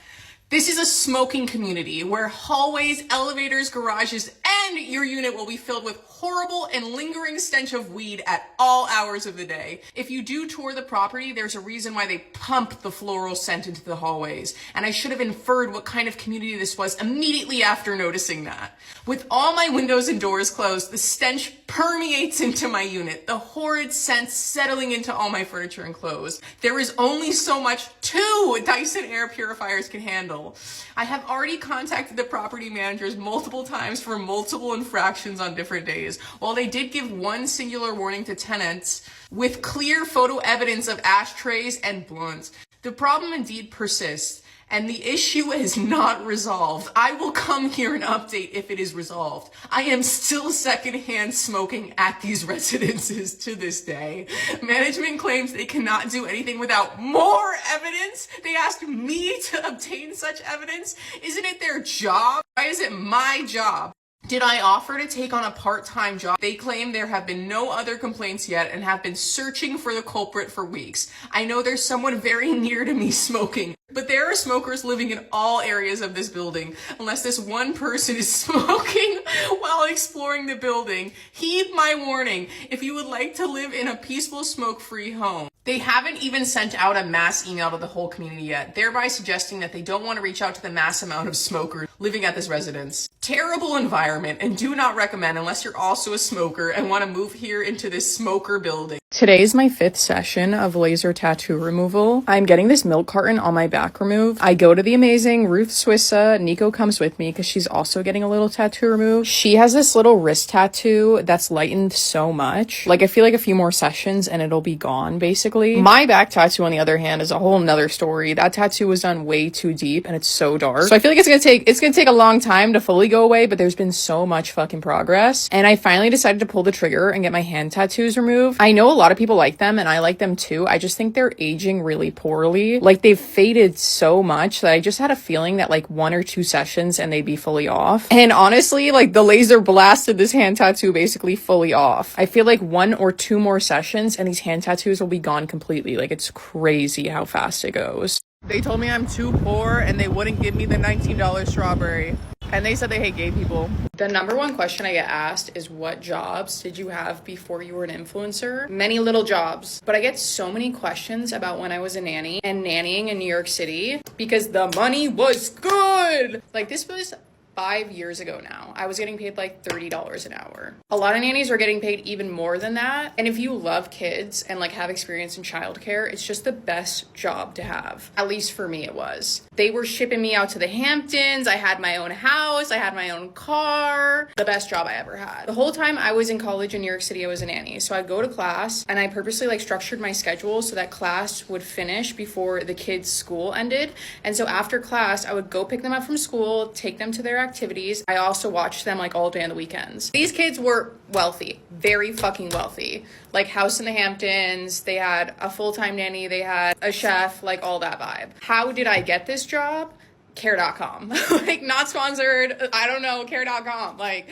[SPEAKER 1] This is a smoking community where hallways, elevators, garages, and your unit will be filled with horrible and lingering stench of weed at all hours of the day. If you do tour the property, there's a reason why they pump the floral scent into the hallways. And I should have inferred what kind of community this was immediately after noticing that. With all my windows and doors closed, the stench permeates into my unit, the horrid scent settling into all my furniture and clothes. There is only so much 2 Dyson air purifiers can handle. I have already contacted the property managers multiple times for multiple infractions on different days. While they did give one singular warning to tenants with clear photo evidence of ashtrays and blunts, the problem indeed persists. And the issue is not resolved. I will come here and update if it is resolved. I am still secondhand smoking at these residences to this day. Management claims they cannot do anything without more evidence. They asked me to obtain such evidence. Isn't it their job? Why is it my job? Did I offer to take on a part-time job? They claim there have been no other complaints yet and have been searching for the culprit for weeks. I know there's someone very near to me smoking, but there are smokers living in all areas of this building. Unless this one person is smoking while exploring the building, heed my warning if you would like to live in a peaceful, smoke-free home. They haven't even sent out a mass email to the whole community yet, thereby suggesting that they don't want to reach out to the mass amount of smokers living at this residence. Terrible environment, and do not recommend unless you're also a smoker and want to move here into this smoker building. Today's my 5th session of laser tattoo removal. I'm getting this milk carton on my back removed. I go to the amazing Ruth Swissa. Nico comes with me because she's also getting a little tattoo removed. She has this little wrist tattoo that's lightened so much. Like, I feel like a few more sessions and it'll be gone, basically. My back tattoo, on the other hand, is a whole nother story. That tattoo was done way too deep and it's so dark. So I feel like it's gonna take a long time to fully go away, but there's been so much fucking progress. And I finally decided to pull the trigger and get my hand tattoos removed. I know a lot of people like them and I like them too. I just think they're aging really poorly. Like, they've faded so much that I just had a feeling that like 1 or 2 sessions and they'd be fully off. And honestly, like, the laser blasted this hand tattoo basically fully off. I feel like 1 or 2 more sessions and these hand tattoos will be gone completely. Like, it's crazy how fast it goes. They told me I'm too poor and they wouldn't give me the $19 strawberry. And they said they hate gay people. The number one question I get asked is, what jobs did you have before you were an influencer? Many little jobs. But I get so many questions about when I was a nanny and nannying in New York City because the money was good. Like, this was 5 years ago now. I was getting paid like $30 an hour. A lot of nannies are getting paid even more than that. And if you love kids and like have experience in childcare, it's just the best job to have. At least for me, it was. They were shipping me out to the Hamptons. I had my own house. I had my own car. The best job I ever had. The whole time I was in college in New York City, I was a nanny. So I'd go to class and I purposely like structured my schedule so that class would finish before the kids' school ended. And so after class, I would go pick them up from school, take them to their activities. I also watched them like all day on the weekends. These kids were wealthy, very fucking wealthy. Like, house in the Hamptons, they had a full-time nanny, they had a chef, like all that vibe. How did I get this job? Care.com. Like, not sponsored. I don't know, care.com. Like,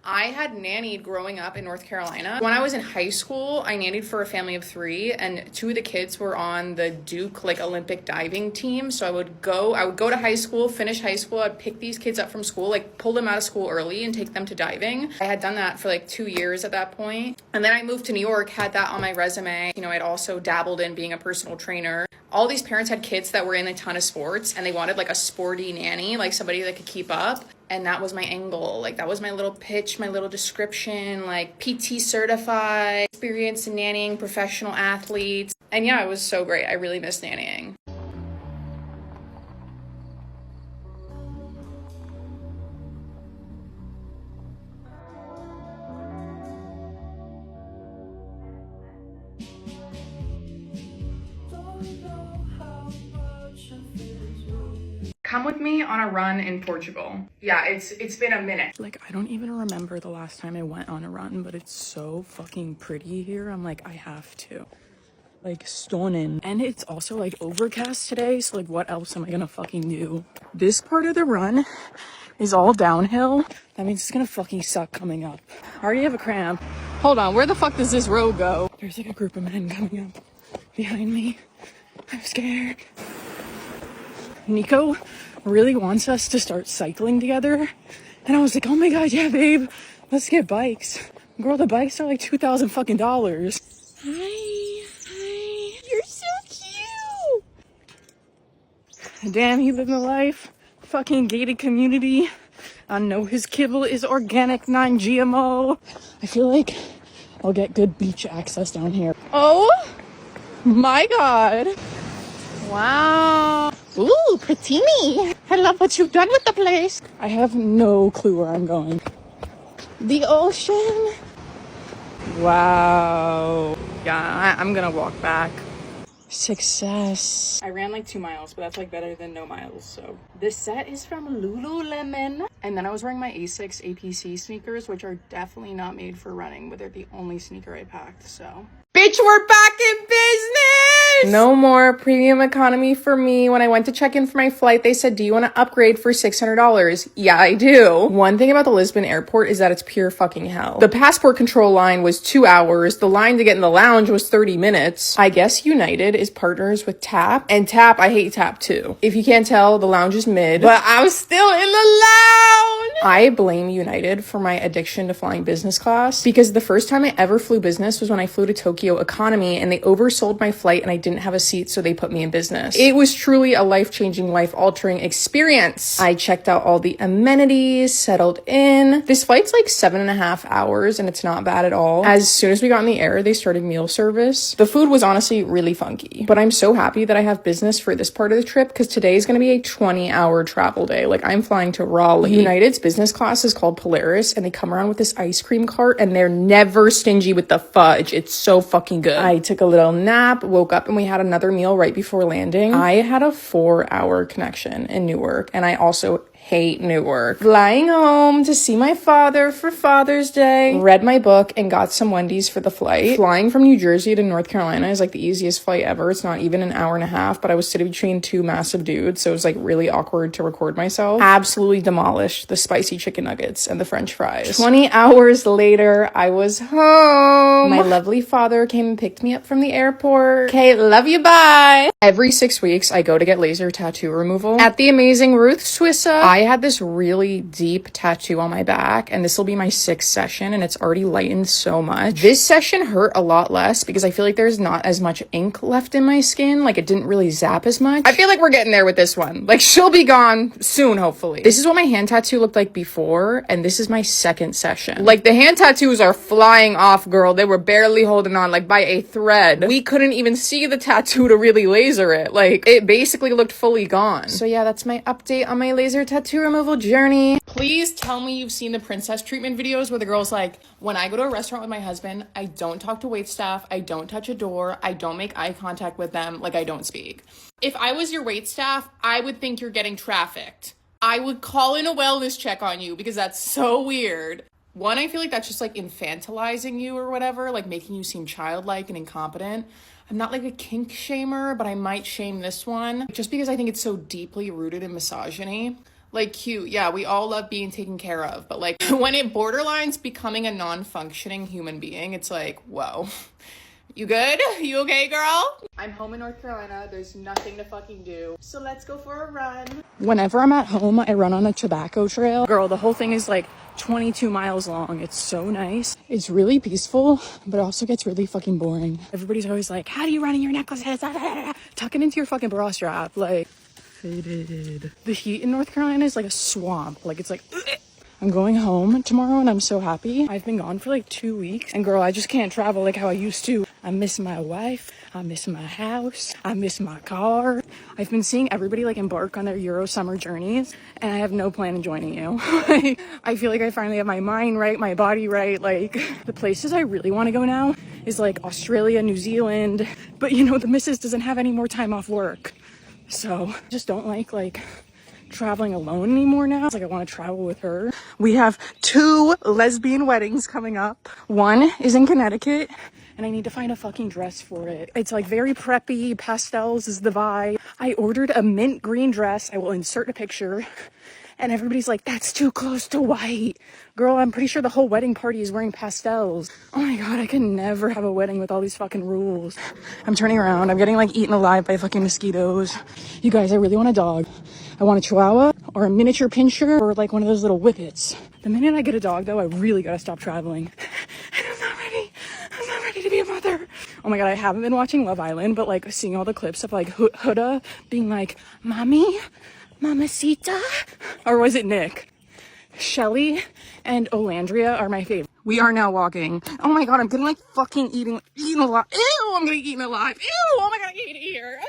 [SPEAKER 1] I had nannied growing up in North Carolina. When I was in high school, I nannied for a family of 3, and 2 of the kids were on the Duke like Olympic diving team. So I would go to high school, finish high school, I'd pick these kids up from school, like pull them out of school early and take them to diving. I had done that for like 2 years at that point. And then I moved to New York, had that on my resume. You know, I'd also dabbled in being a personal trainer. All these parents had kids that were in a ton of sports and they wanted like a sporty nanny, like somebody that could keep up. And that was my angle. Like, that was my little pitch, my little description, like PT certified, experience in nannying professional athletes. And yeah, it was so great. I really miss nannying. Come with me on a run in Portugal. Yeah, it's been a minute. Like, I don't even remember the last time I went on a run, but it's so fucking pretty here. I'm like, I have to. Like, stunning. And it's also like overcast today, so like what else am I gonna fucking do? This part of the run is all downhill. That means it's gonna fucking suck coming up. I already have a cramp. Hold on, where the fuck does this road go? There's like a group of men coming up behind me. I'm scared. Nico really wants us to start cycling together. And I was like, oh my god, yeah, babe, let's get bikes. Girl, the bikes are like $2,000 fucking dollars. Hi, you're so cute. Damn, he living the life. Fucking gated community. I know his kibble is organic, non-GMO. I feel like I'll get good beach access down here. Oh my god. Wow. Ooh, pretty me. I love what you've done with the place. I have no clue where I'm going. The ocean. Wow. Yeah, I'm gonna walk back. Success. I ran like 2 miles, but that's like better than no miles. So this set is from Lululemon. And then I was wearing my Asics APC sneakers, which are definitely not made for running, but they're the only sneaker I packed, so. Bitch, we're back in business! No more premium economy for me. When I went to check in for my flight, they said, do you want to upgrade for $600? Yeah, I do. One thing about the Lisbon airport is that it's pure fucking hell. The passport control line was 2 hours. The line to get in the lounge was 30 minutes. I guess United is partners with Tap. And Tap, I hate Tap too. If you can't tell, the lounge is mid, but I'm still in the lounge! I blame United for my addiction to flying business class because the first time I ever flew business was when I flew to Tokyo economy and they oversold my flight and I didn't have a seat, so they put me in business. It was truly a life-changing, life-altering experience. I checked out all the amenities, settled in. This flight's like 7.5 hours and it's not bad at all. As soon as we got in the air, they started meal service. The food was honestly really funky, but I'm so happy that I have business for this part of the trip because today is going to be a 20-hour travel day. Like, I'm flying to Raleigh. United's business class is called Polaris and they come around with this ice cream cart and they're never stingy with the fudge. It's so fucking good. I took a little nap, woke up, and we had another meal right before landing. I had a 4-hour connection in Newark, and I also hate Newark. Flying home to see my father for Father's Day. Read my book and got some Wendy's for the flight. Flying from New Jersey to North Carolina is like the easiest flight ever. It's not even an hour and a half, but I was sitting between 2 massive dudes, so it was like really awkward to record myself. Absolutely demolished the spicy chicken nuggets and the french fries. 20 hours later, I was home. My lovely father came and picked me up from the airport. Okay, love you, bye. Every 6 weeks, I go to get laser tattoo removal at the amazing Ruth Swissa. I had this really deep tattoo on my back, and this will be my 6th session, and it's already lightened so much. This session hurt a lot less because I feel like there's not as much ink left in my skin. Like, it didn't really zap as much. I feel like we're getting there with this one. Like, she'll be gone soon, hopefully. This is what my hand tattoo looked like before, and this is my 2nd session. Like, the hand tattoos are flying off, girl. They were barely holding on, like, by a thread. We couldn't even see the tattoo to really laser it. Like, it basically looked fully gone. So yeah, that's my update on my laser tattoo removal journey. Please tell me you've seen the princess treatment videos where the girl's like, when I go to a restaurant with my husband, I don't talk to waitstaff, I don't touch a door, I don't make eye contact with them, like I don't speak. If I was your waitstaff, I would think you're getting trafficked. I would call in a wellness check on you because that's so weird. One, I feel like that's just like infantilizing you or whatever, like making you seem childlike and incompetent. I'm not like a kink shamer, but I might shame this one just because I think it's so deeply rooted in misogyny. Like, cute, yeah, we all love being taken care of, but like when it borderlines becoming a non-functioning human being, it's like, whoa. You good? You okay, girl? I'm home in North Carolina. There's nothing to fucking do. So let's go for a run. Whenever I'm at home, I run on a tobacco trail. Girl, the whole thing is like 22 miles long. It's so nice. It's really peaceful, but it also gets really fucking boring. Everybody's always like, how do you run in your necklaces? Tuck it into your fucking bra strap. Like, faded. The heat in North Carolina is like a swamp. Like, it's like, ugh. I'm going home tomorrow and I'm so happy. I've been gone for like 2 weeks and girl, I just can't travel like how I used to. I miss my wife. I miss my house. I miss my car. I've been seeing everybody like embark on their Euro summer journeys, and I have no plan in joining you. I feel like I finally have my mind right, my body right. Like, the places I really want to go now is like Australia, New Zealand. But you know, the missus doesn't have any more time off work. So I just don't like traveling alone anymore now. It's like I want to travel with her. We have 2 lesbian weddings coming up. One is in Connecticut, and I need to find a fucking dress for it. It's like very preppy, pastels is the vibe. I ordered a mint green dress. I will insert a picture. And everybody's like, that's too close to white. Girl, I'm pretty sure the whole wedding party is wearing pastels. Oh my god, I can never have a wedding with all these fucking rules. I'm turning around. I'm getting like eaten alive by fucking mosquitoes. You guys, I really want a dog. I want a chihuahua or a miniature pinscher or like one of those little whippets. The minute I get a dog though, I really gotta stop traveling. I'm not ready. I'm not ready to be a mother. Oh my god, I haven't been watching Love Island, but like seeing all the clips of like Huda being like, Mommy, Mamacita? Or was it Nick? Shelly and Olandria are my favorite. We are now walking. Oh my god, I'm getting like fucking eaten alive. Ew, I'm getting eaten alive. Ew, oh my god, I can't eat here.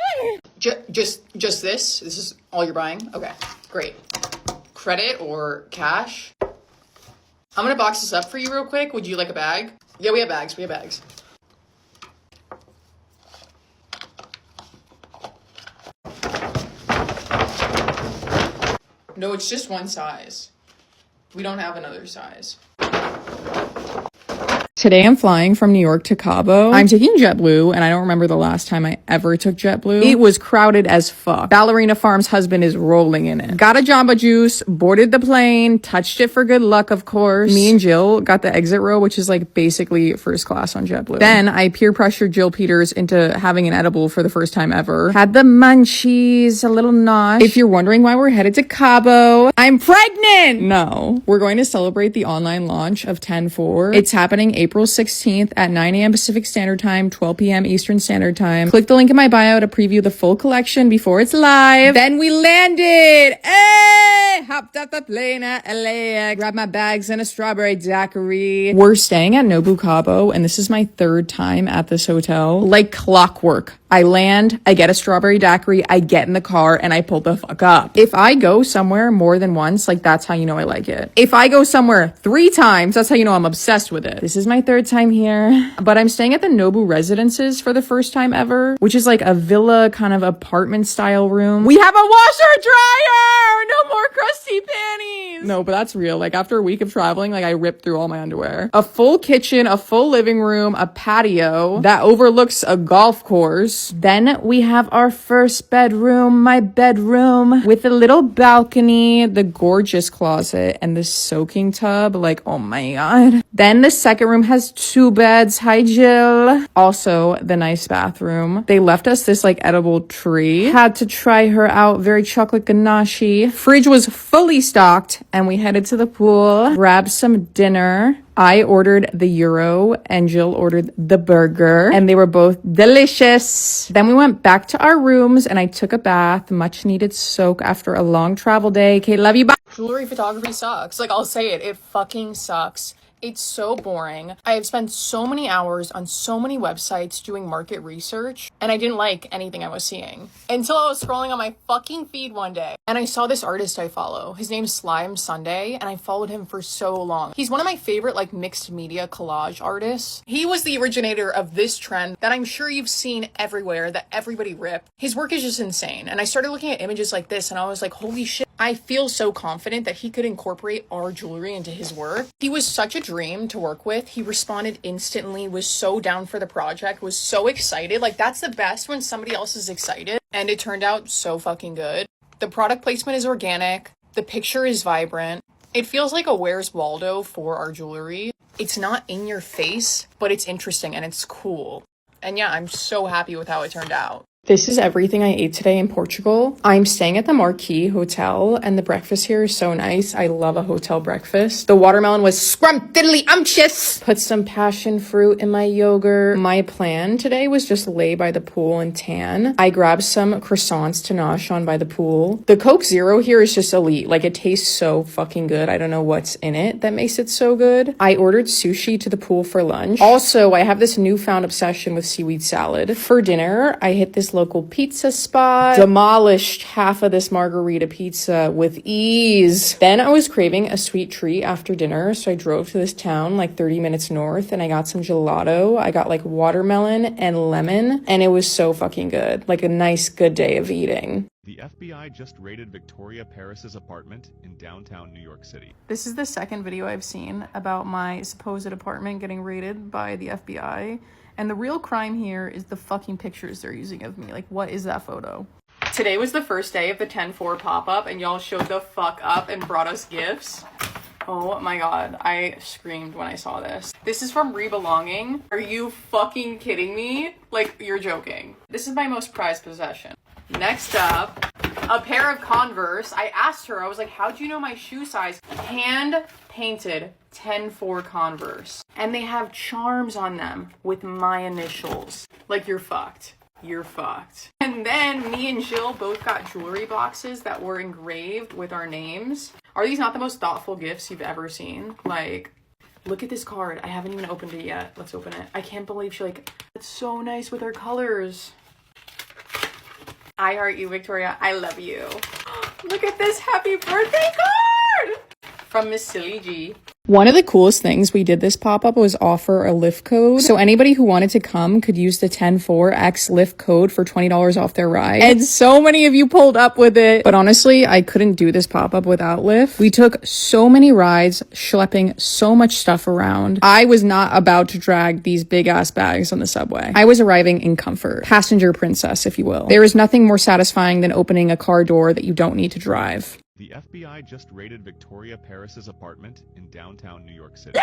[SPEAKER 1] Just this? This is all you're buying? Okay, great. Credit or cash? I'm gonna box this up for you real quick. Would you like a bag? Yeah, we have bags. We have bags. No, it's just one size. We don't have another size. Today I'm flying from New York to Cabo. I'm taking JetBlue, and I don't remember the last time I ever took JetBlue. It was crowded as fuck. Ballerina Farm's husband is rolling in it. Got a Jamba Juice, boarded the plane, touched it for good luck, of course. Me and Jill got the exit row, which is like basically first class on JetBlue. Then I peer pressured Jill Peters into having an edible for the first time ever. Had the munchies, a little nosh. If you're wondering why we're headed to Cabo, I'm pregnant! No. We're going to celebrate the online launch of 10-4. It's happening April 16th at 9 a.m. Pacific Standard Time, 12 p.m. Eastern Standard Time. Click the link in my bio to preview the full collection before it's live. Then we landed! Hey! Hopped up the plane at LA. Grabbed my bags and a strawberry daiquiri. We're staying at Nobu Cabo, and this is my 3rd time at this hotel. Like clockwork. I land, I get a strawberry daiquiri, I get in the car, and I pull the fuck up. If I go somewhere more than once, like that's how you know I like it. If I go somewhere 3 times, that's how you know I'm obsessed with it. This is my 3rd time here, but I'm staying at the Nobu Residences for the first time ever, which is like a villa kind of apartment style room. We have a washer dryer! No more crusty panties! No, but that's real. Like after a week of traveling, like I ripped through all my underwear. A full kitchen, a full living room, a patio that overlooks a golf course. Then we have our first bedroom, my bedroom, with a little balcony, the gorgeous closet, and the soaking tub. Like, oh my god. Then the second room has 2 beds. Hi, Jill. Also, the nice bathroom. They left us this like edible tree. Had to try her out. Very chocolate ganache. Fridge was fully stocked, and we headed to the pool, grabbed some dinner. I ordered the Euro and Jill ordered the burger, and they were both delicious. Then we went back to our rooms and I took a bath, much needed soak after a long travel day. Okay, love you, bye. Jewelry photography sucks. Like, I'll say it. It fucking sucks. It's so boring. I have spent so many hours on so many websites doing market research, and I didn't like anything I was seeing until I was scrolling on my fucking feed one day and I saw this artist I follow. His name's Slime Sunday, and I followed him for so long. He's one of my favorite like mixed media collage artists. He was the originator of this trend that I'm sure you've seen everywhere that everybody ripped. His work is just insane, and I started looking at images like this and I was like, holy shit. I feel so confident that he could incorporate our jewelry into his work. He was such a dream to work with. He responded instantly, was so down for the project, was so excited. Like, that's the best when somebody else is excited. And it turned out so fucking good. The product placement is organic. The picture is vibrant. It feels like a Where's Waldo for our jewelry. It's not in your face, but it's interesting and it's cool. And yeah, I'm so happy with how it turned out. This is everything I ate today in Portugal. I'm staying at the Marquis Hotel, and the breakfast here is so nice. I love a hotel breakfast. The watermelon was scrumptiddly-umptious. Put some passion fruit in my yogurt. My plan today was just lay by the pool and tan. I grabbed some croissants to nosh on by the pool. The Coke Zero here is just elite. Like, it tastes so fucking good. I don't know what's in it that makes it so good. I ordered sushi to the pool for lunch. Also, I have this newfound obsession with seaweed salad. For dinner, I hit this local pizza spot, demolished half of this margarita pizza with ease. Then I was craving a sweet treat after dinner, so I drove to this town like 30 minutes north and I got some gelato. I got like watermelon and lemon, and it was so fucking good. Like a nice good day of eating.
[SPEAKER 6] The FBI just raided Victoria Paris's apartment in downtown New York City.
[SPEAKER 1] This is the second video I've seen about my supposed apartment getting raided by the FBI. And the real crime here is the fucking pictures they're using of me. Like, what is that photo? Today was the first day of the 10-4 pop-up, and y'all showed the fuck up and brought us gifts. Oh my god, I screamed when I saw this. This is from Rebelonging. Are you fucking kidding me? Like, you're joking. This is my most prized possession. Next up, a pair of Converse. I asked her, I was like, how'd you know my shoe size? Hand painted 10-4 Converse. And they have charms on them with my initials. Like, you're fucked. You're fucked. And then me and Jill both got jewelry boxes that were engraved with our names. Are these not the most thoughtful gifts you've ever seen? Like, look at this card. I haven't even opened it yet. Let's open it. I can't believe she it's so nice with her colors. I heart you, Victoria. I love you. Look at this happy birthday card from Miss Silly G. One of the coolest things we did this pop-up was offer a Lyft code. So anybody who wanted to come could use the 104X Lyft code for $20 off their ride. And so many of you pulled up with it. But honestly, I couldn't do this pop-up without Lyft. We took so many rides, schlepping so much stuff around. I was not about to drag these big ass bags on the subway. I was arriving in comfort. Passenger princess, if you will. There is nothing more satisfying than opening a car door that you don't need to drive.
[SPEAKER 6] The FBI just raided Victoria Paris's apartment in downtown New York City.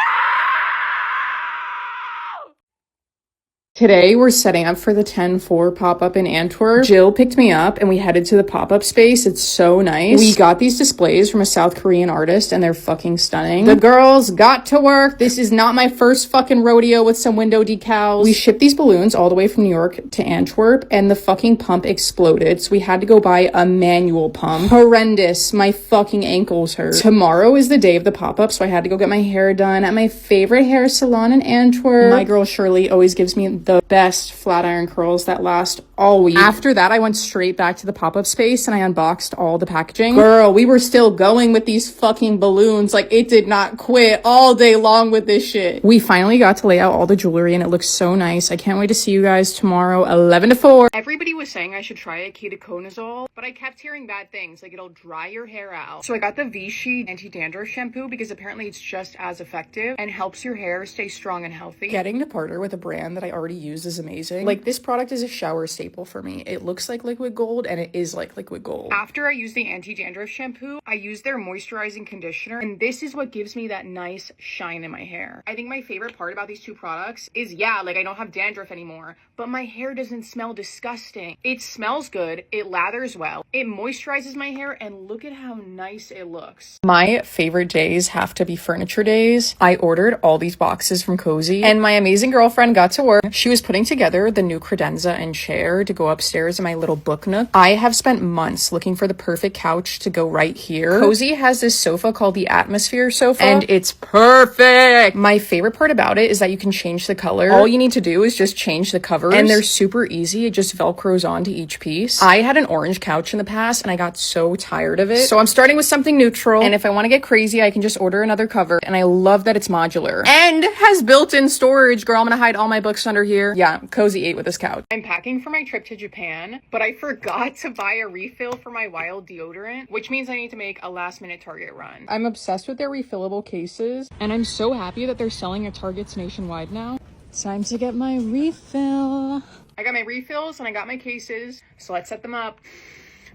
[SPEAKER 1] Today, we're setting up for the 10-4 pop-up in Antwerp. Jill picked me up and we headed to the pop-up space. It's so nice. We got these displays from a South Korean artist and they're fucking stunning. The girls got to work. This is not my first fucking rodeo with some window decals. We shipped these balloons all the way from New York to Antwerp and the fucking pump exploded. So we had to go buy a manual pump. Horrendous. My fucking ankles hurt. Tomorrow is the day of the pop-up, so I had to go get my hair done at my favorite hair salon in Antwerp. My girl Shirley always gives me the best flat iron curls that last all week. After that, I went straight back to the pop-up space and I unboxed all the packaging. Girl, we were still going with these fucking balloons. Like, it did not quit all day long with this shit. We finally got to lay out all the jewelry and it looks so nice. I can't wait to see you guys tomorrow, 11 to 4. Everybody was saying I should try ketoconazole, but I kept hearing bad things, like it'll dry your hair out. So I got the Vichy anti-dandruff shampoo because apparently it's just as effective and helps your hair stay strong and healthy. Getting to partner with a brand that I already use is amazing. Like, this product is a shower staple for me. It looks like liquid gold and it is like liquid gold. After I use the anti-dandruff shampoo, I use their moisturizing conditioner, and this is what gives me that nice shine in my hair. I think my favorite part about these two products is, yeah, like I don't have dandruff anymore, but my hair doesn't smell disgusting. It smells good, it lathers well, it moisturizes my hair, and look at how nice it looks. My favorite days have to be furniture days. I ordered all these boxes from Cozy, and my amazing girlfriend got to work. She was putting together the new credenza and chair to go upstairs in my little book nook. I have spent months looking for the perfect couch to go right here. Cozy has this sofa called the Atmosphere sofa, and it's perfect. My favorite part about it is that you can change the color. All you need to do is just change the covers, and they're super easy. It just velcros onto each piece. I had an orange couch in the past and I got so tired of it, so I'm starting with something neutral, and if I want to get crazy I can just order another cover. And I love that it's modular and has built-in storage. Girl, I'm gonna hide all my books under here. Yeah, Cozy ate with this couch. I'm packing for my trip to Japan, but I forgot to buy a refill for my Wild deodorant, which means I need to make a last-minute Target run. I'm obsessed with their refillable cases, and I'm so happy that they're selling at Targets nationwide now. Time to get my refill. I got my refills and I got my cases, so let's set them up.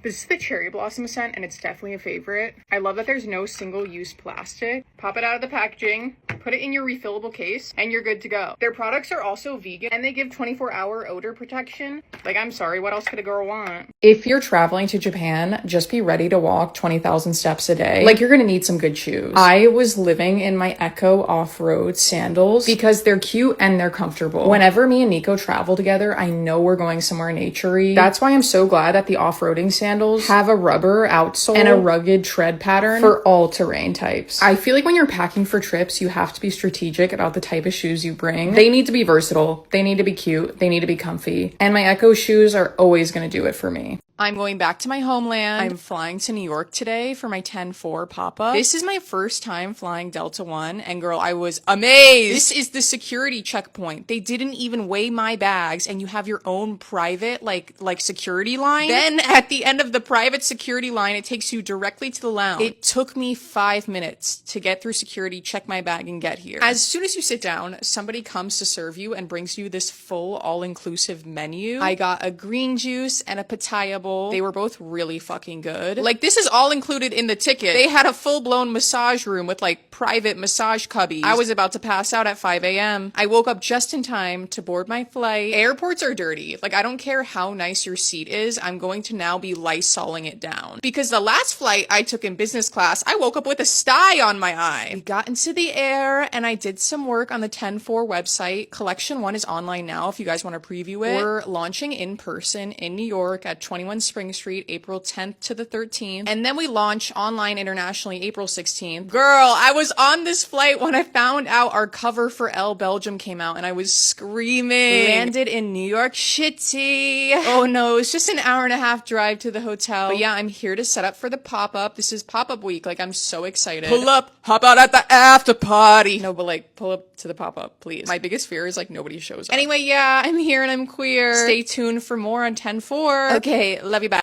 [SPEAKER 1] This is the cherry blossom scent, and it's definitely a favorite. I love that there's no single-use plastic. Pop it out of the packaging, put it in your refillable case, and you're good to go. Their products are also vegan, and they give 24-hour odor protection. Like, I'm sorry, what else could a girl want? If you're traveling to Japan, just be ready to walk 20,000 steps a day. Like, you're gonna need some good shoes. I was living in my Echo off-road sandals because they're cute and they're comfortable. Whenever me and Nico travel together, I know we're going somewhere naturey. That's why I'm so glad that the off-roading sandals have a rubber outsole and a rugged tread pattern for all terrain types. I feel like when you're packing for trips, you have to be strategic about the type of shoes you bring. They need to be versatile. They need to be cute. They need to be comfy. And my Echo shoes are always going to do it for me. I'm going back to my homeland. I'm flying to New York today for my 10-4 pop-up. This is my first time flying Delta One, and girl, I was amazed. This is the security checkpoint. They didn't even weigh my bags, and you have your own private, like security line. Then at the end of the private security line, it takes you directly to the lounge. It took me 5 minutes to get through security, check my bag, and get here. As soon as you sit down, somebody comes to serve you and brings you this full all-inclusive menu. I got a green juice and a pataya bowl. They were both really fucking good. Like, this is all included in the ticket. They had a full-blown massage room with like private massage cubbies. I was about to pass out at 5 a.m. I woke up just in time to board my flight. Airports are dirty. Like, I don't care how nice your seat is. I'm going to now be Lysoling it down. Because the last flight I took in business class, I woke up with a sty on my eye. We got into the air and I did some work on the 10-4 website. Collection 1 is online now if you guys want to preview it. We're launching in person in New York at 21 Spring Street, April 10th to the 13th. And then we launch online internationally April 16th. Girl, I was on this flight when I found out our cover for Elle Belgium came out and I was screaming. Landed in New York City. Oh no, it's just an hour and a half drive to the hotel. But yeah, I'm here to set up for the pop-up. This is pop-up week. Like, I'm so excited. Pull up, hop out at the after party. No, but like, pull up to the pop-up, please. My biggest fear is like nobody shows up. Anyway, yeah, I'm here and I'm queer. Stay tuned for more on 10-4. Okay, love you, bye.